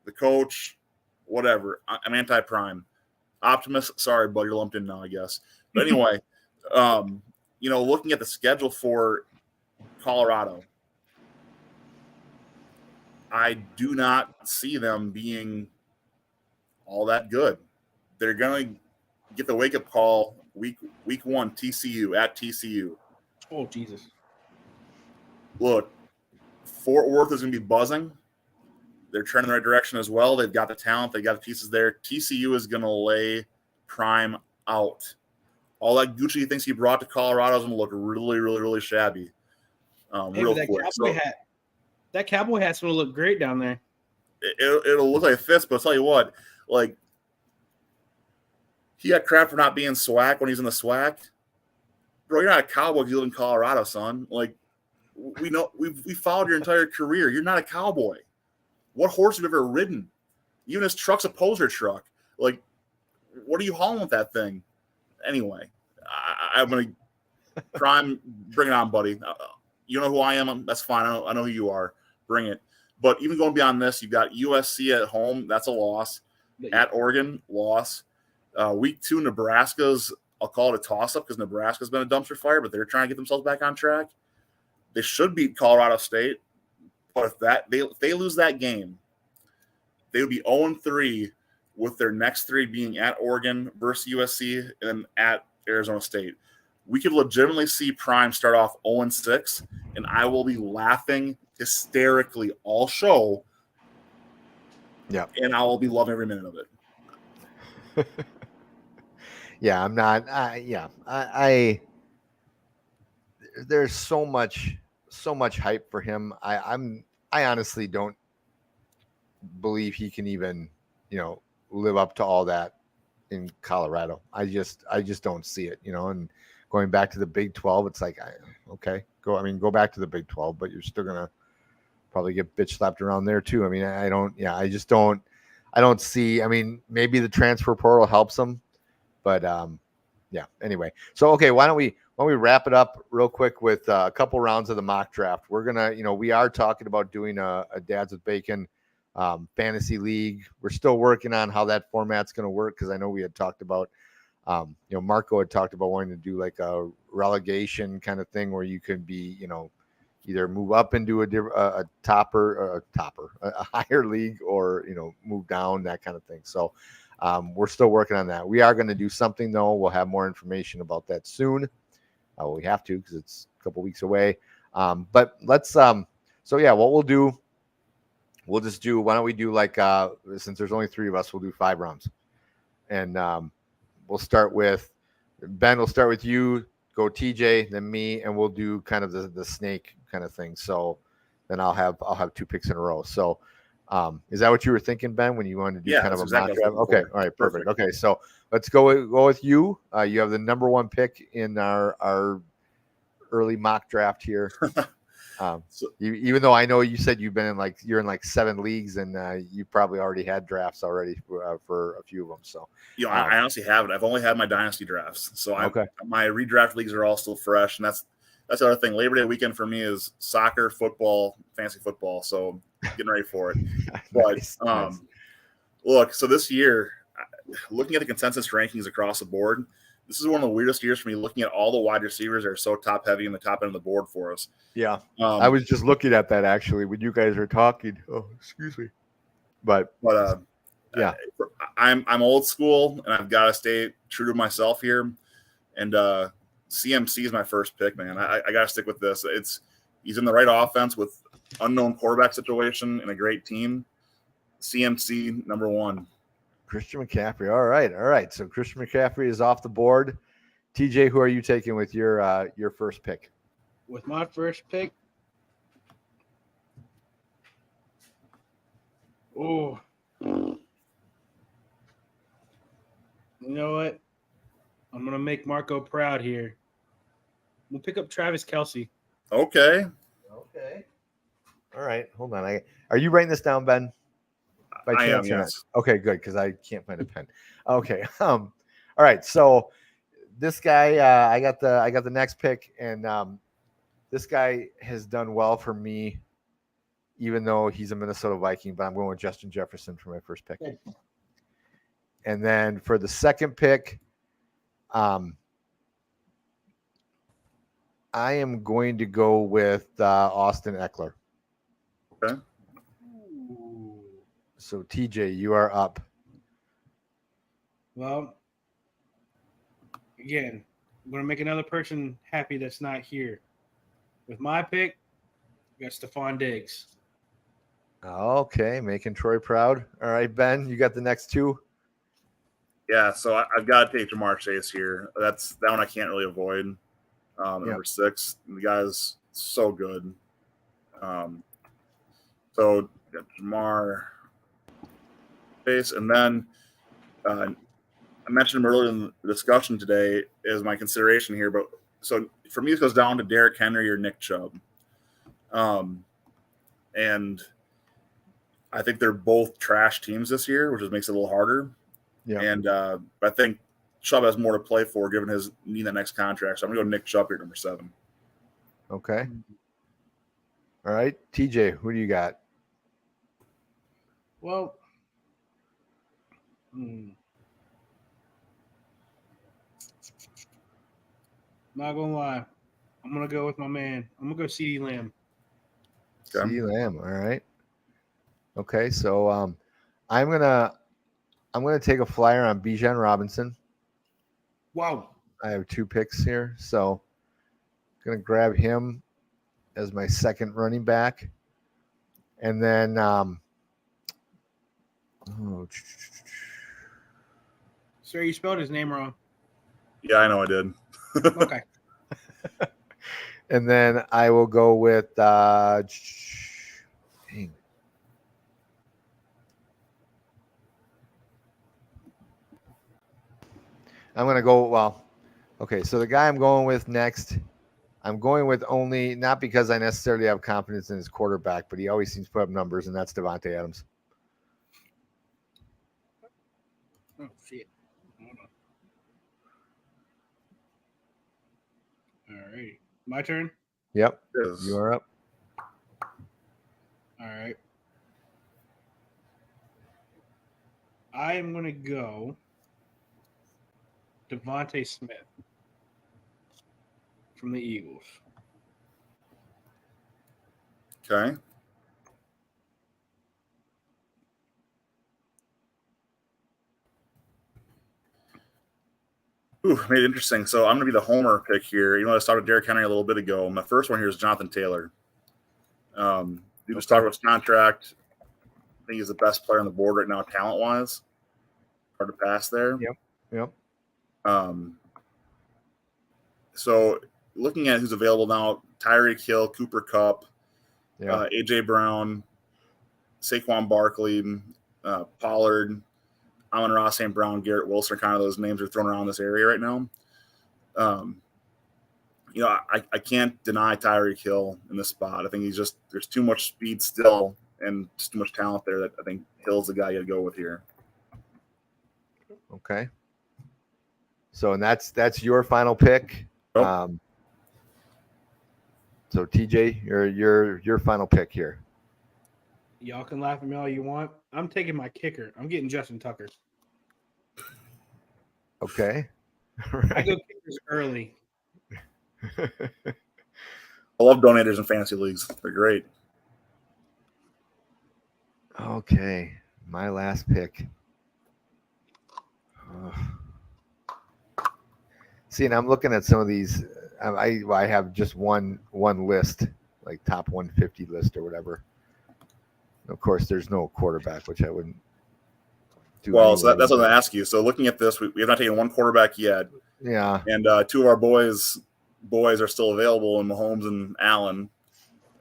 the coach, whatever. I'm anti-Prime. Optimus, sorry, buddy, you're lumped in now, I guess. But anyway, looking at the schedule for Colorado, I do not see them being all that good. They're going to get the wake-up call week one, TCU, at TCU. Oh, Jesus. Look, Fort Worth is going to be buzzing. They're trending in the right direction as well. They've got the talent. They got the pieces there. TCU is going to lay Prime out. All that Gucci he thinks he brought to Colorado is going to look really, really, really shabby. Real quick. That cowboy hat's going to look great down there. It'll look like it fits, but I'll tell you what, like, he got crap for not being SWAC when he's in the SWAC. Bro, you're not a cowboy if you live in Colorado, son. Like, we know we followed your entire career. You're not a cowboy. What horse have you ever ridden? Even his truck's a poser truck. Like, what are you hauling with that thing? Anyway, I'm going to Prime, bring it on, buddy. You know who I am. That's fine. I know who you are. Bring it. But even going beyond this, you've got USC at home. That's a loss. At Oregon, loss. Week 2, Nebraska's, I'll call it a toss-up because Nebraska's been a dumpster fire, but they're trying to get themselves back on track. They should beat Colorado State. But if they lose that game, they would be 0-3 with their next 3 being at Oregon versus USC and then at Arizona State. We could legitimately see Prime start off 0-6, and I will be laughing hysterically all show. Yeah. And I will be loving every minute of it. Yeah, I'm not. There's so much hype for him. I honestly don't believe he can even, live up to all that in Colorado. I just don't see it, and going back to the Big 12, it's like, okay, go back to the Big 12, but you're still gonna probably get bitch slapped around there too. I mean, I don't see. I mean, maybe the transfer portal helps him, but anyway. So okay, why don't we wrap it up real quick with a couple rounds of the mock draft? We're gonna, we are talking about doing a Dads with Bacon fantasy league. We're still working on how that format's going to work because I know we had talked about, Marco had talked about wanting to do like a relegation kind of thing where you could be, either move up and do a higher league, or move down, that kind of thing. So we're still working on that. We are going to do something though. We'll have more information about that soon. We have to because it's a couple weeks away. But let's what we'll do. We'll just do, why don't we do like, since there's only 3 of us, we'll do 5 rounds. And we'll start with, Ben, we'll start with you, go TJ, then me, and we'll do kind of the snake kind of thing. So then I'll have 2 picks in a row. So is that what you were thinking, Ben, when you wanted to do kind of a mock draft? Okay, all right, perfect. Okay, so let's go with you. You have the number 1 pick in our early mock draft here. Even though I know you said you're in like 7 leagues and you probably already had drafts already for a few of them. So I honestly haven't. I've only had my dynasty drafts, so my redraft leagues are all still fresh, and that's the other thing. Labor Day weekend for me is soccer, football, fantasy football. So getting ready for it. But nice. Look, so this year, looking at the consensus rankings across the board, this is one of the weirdest years for me, looking at all the wide receivers that are so top heavy in the top end of the board for us. Yeah. I was just looking at that actually when you guys were talking. Oh, excuse me. But Yeah. I'm old school, and I've got to stay true to myself here. And CMC is my first pick, man. I got to stick with this. He's in the right offense with unknown quarterback situation and a great team. CMC number 1. Christian McCaffrey. All right. So Christian McCaffrey is off the board. TJ, who are you taking with your first pick? With my first pick, oh, you know what? I'm gonna make Marco proud here. We'll pick up Travis Kelce. Okay. All right. Hold on. Are you writing this down, Ben? By I chance am, or not? yes. Okay, good, because I can't find a pen. Okay. All right. So this guy, I got the next pick, and this guy has done well for me, even though he's a Minnesota Viking. But I'm going with Justin Jefferson for my first pick. Good. And then for the second pick, I am going to go with Austin Eckler. Okay. So TJ, you are up. Well, again, I'm going to make another person happy that's not here. With my pick, I got Stephon Diggs. Okay, making Troy proud. All right, Ben, you got the next 2. Yeah, so I've got to take Jamar Chase here. That one I can't really avoid. Number 6. The guy's so good. So got Jamar Chase, and then I mentioned him earlier in the discussion today as my consideration here. But so for me, it goes down to Derrick Henry or Nick Chubb, and I think they're both trash teams this year, which makes it a little harder. Yeah. And I think Chubb has more to play for given his need in that next contract. So I'm going to go Nick Chubb here, number 7. Okay. All right, TJ, who do you got? Well, not going to lie. I'm going to go with my man. I'm going to go CeeDee Lamb. Okay. CeeDee Lamb. All right. Okay, so I'm gonna take a flyer on Bijan Robinson. Wow. I have 2 picks here, so I'm gonna grab him as my second running back, and then Sir, you spelled his name wrong. Yeah, I know I did. Okay. and then I will go with dang. I'm going to go, okay, so the guy I'm going with next, I'm going with only, not because I necessarily have confidence in his quarterback, but he always seems to put up numbers, and that's Devontae Adams. Oh, shit. Hold on. All right. My turn? Yep, Yes. you are up. All right. I am going to go Devontae Smith from the Eagles. Okay. Ooh, made it interesting. So I'm going to be the homer pick here. I started Derrick Henry a little bit ago. My first one here is Jonathan Taylor. You just talked about his contract. I think he's the best player on the board right now, talent-wise. Hard to pass there. Yep. So looking at who's available now, Tyreek Hill, Cooper Kupp, A.J. Brown, Saquon Barkley, Pollard, Amon-Ra St. Brown, Garrett Wilson are kind of those names that are thrown around this area right now. I can't deny Tyreek Hill in this spot. I think there's too much speed still and just too much talent there that I think Hill's the guy you got to go with here. Okay. So, and that's your final pick. Oh. So TJ, your final pick here. Y'all can laugh at me all you want. I'm taking my kicker. I'm getting Justin Tucker. Okay. I go kickers early. I love donators in fantasy leagues. They're great. Okay. My last pick. See, and I'm looking at some of these. I have just one list, like top 150 list or whatever. Of course, there's no quarterback, which I wouldn't do. Well, so anyway, that's what I'm but- going to ask you. So looking at this, we have not taken one quarterback yet. Yeah. And two of our boys are still available in Mahomes and Allen.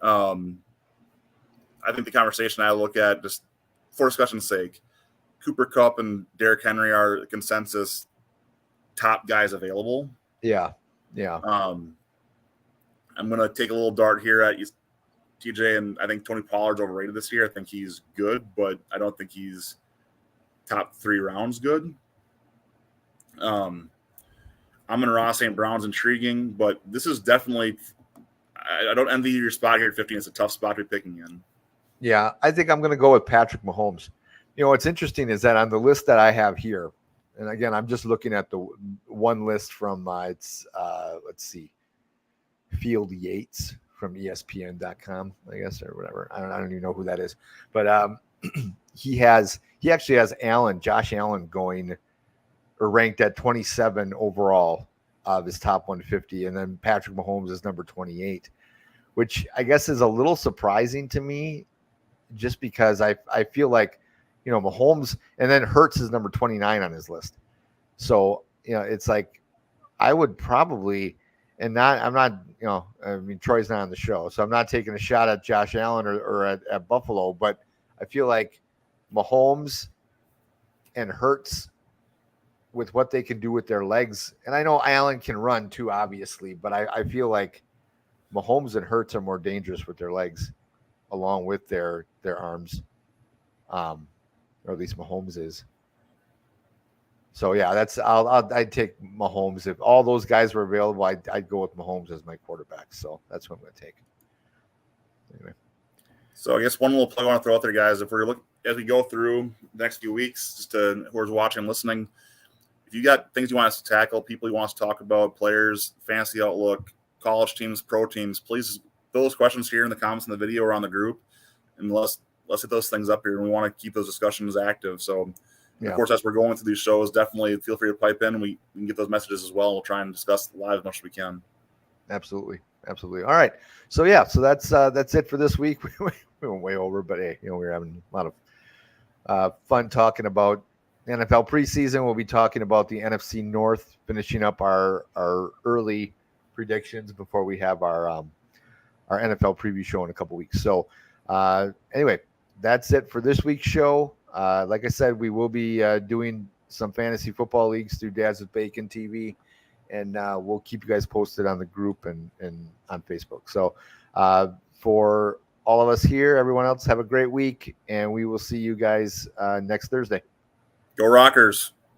I think the conversation I look at, just for discussion's sake, Cooper Kupp and Derrick Henry are the consensus top guys available. Yeah. I'm going to take a little dart here at TJ, and I think Tony Pollard's overrated this year. I think he's good, but I don't think he's top 3 rounds good. Amon-Ra St. Brown's intriguing, but this is definitely – I don't envy your spot here at 15. It's a tough spot to be picking in. Yeah, I think I'm going to go with Patrick Mahomes. What's interesting is that on the list that I have here, and again, I'm just looking at the one list from let's see, Field Yates from ESPN.com, I guess, or whatever. I don't even know who that is, but he actually has Josh Allen going or ranked at 27 overall of his top 150, and then Patrick Mahomes is number 28, which I guess is a little surprising to me, just because I feel like, Mahomes, and then Hurts is number 29 on his list. So, it's like I would probably, I'm not, Troy's not on the show, so I'm not taking a shot at Josh Allen or at Buffalo, but I feel like Mahomes and Hurts, with what they can do with their legs, and I know Allen can run too, obviously, but I feel like Mahomes and Hurts are more dangerous with their legs, along with their arms, or at least Mahomes is. So yeah, I'd take Mahomes. If all those guys were available, I'd go with Mahomes as my quarterback. So that's what I'm going to take. Anyway. So I guess one little play I want to throw out there, guys, if we're as we go through the next few weeks, just to whoever's watching and listening, if you got things you want us to tackle, people you want us to talk about, players, fantasy outlook, college teams, pro teams, please throw those questions here in the comments in the video or on the group, and let's hit those things up here. And we want to keep those discussions active. So, Of course, as we're going through these shows, definitely feel free to pipe in. We can get those messages as well. We'll try and discuss live as much as we can. Absolutely. All right. So that's it for this week. We went way over, but hey, we're having a lot of fun talking about NFL preseason. We'll be talking about the NFC North, finishing up our early predictions before we have our NFL preview show in a couple weeks. So anyway, that's it for this week's show. Like I said, we will be doing some fantasy football leagues through Dads with Bacon TV, and we'll keep you guys posted on the group and on Facebook. So for all of us here, everyone else, have a great week, and we will see you guys next Thursday. Go Rockers.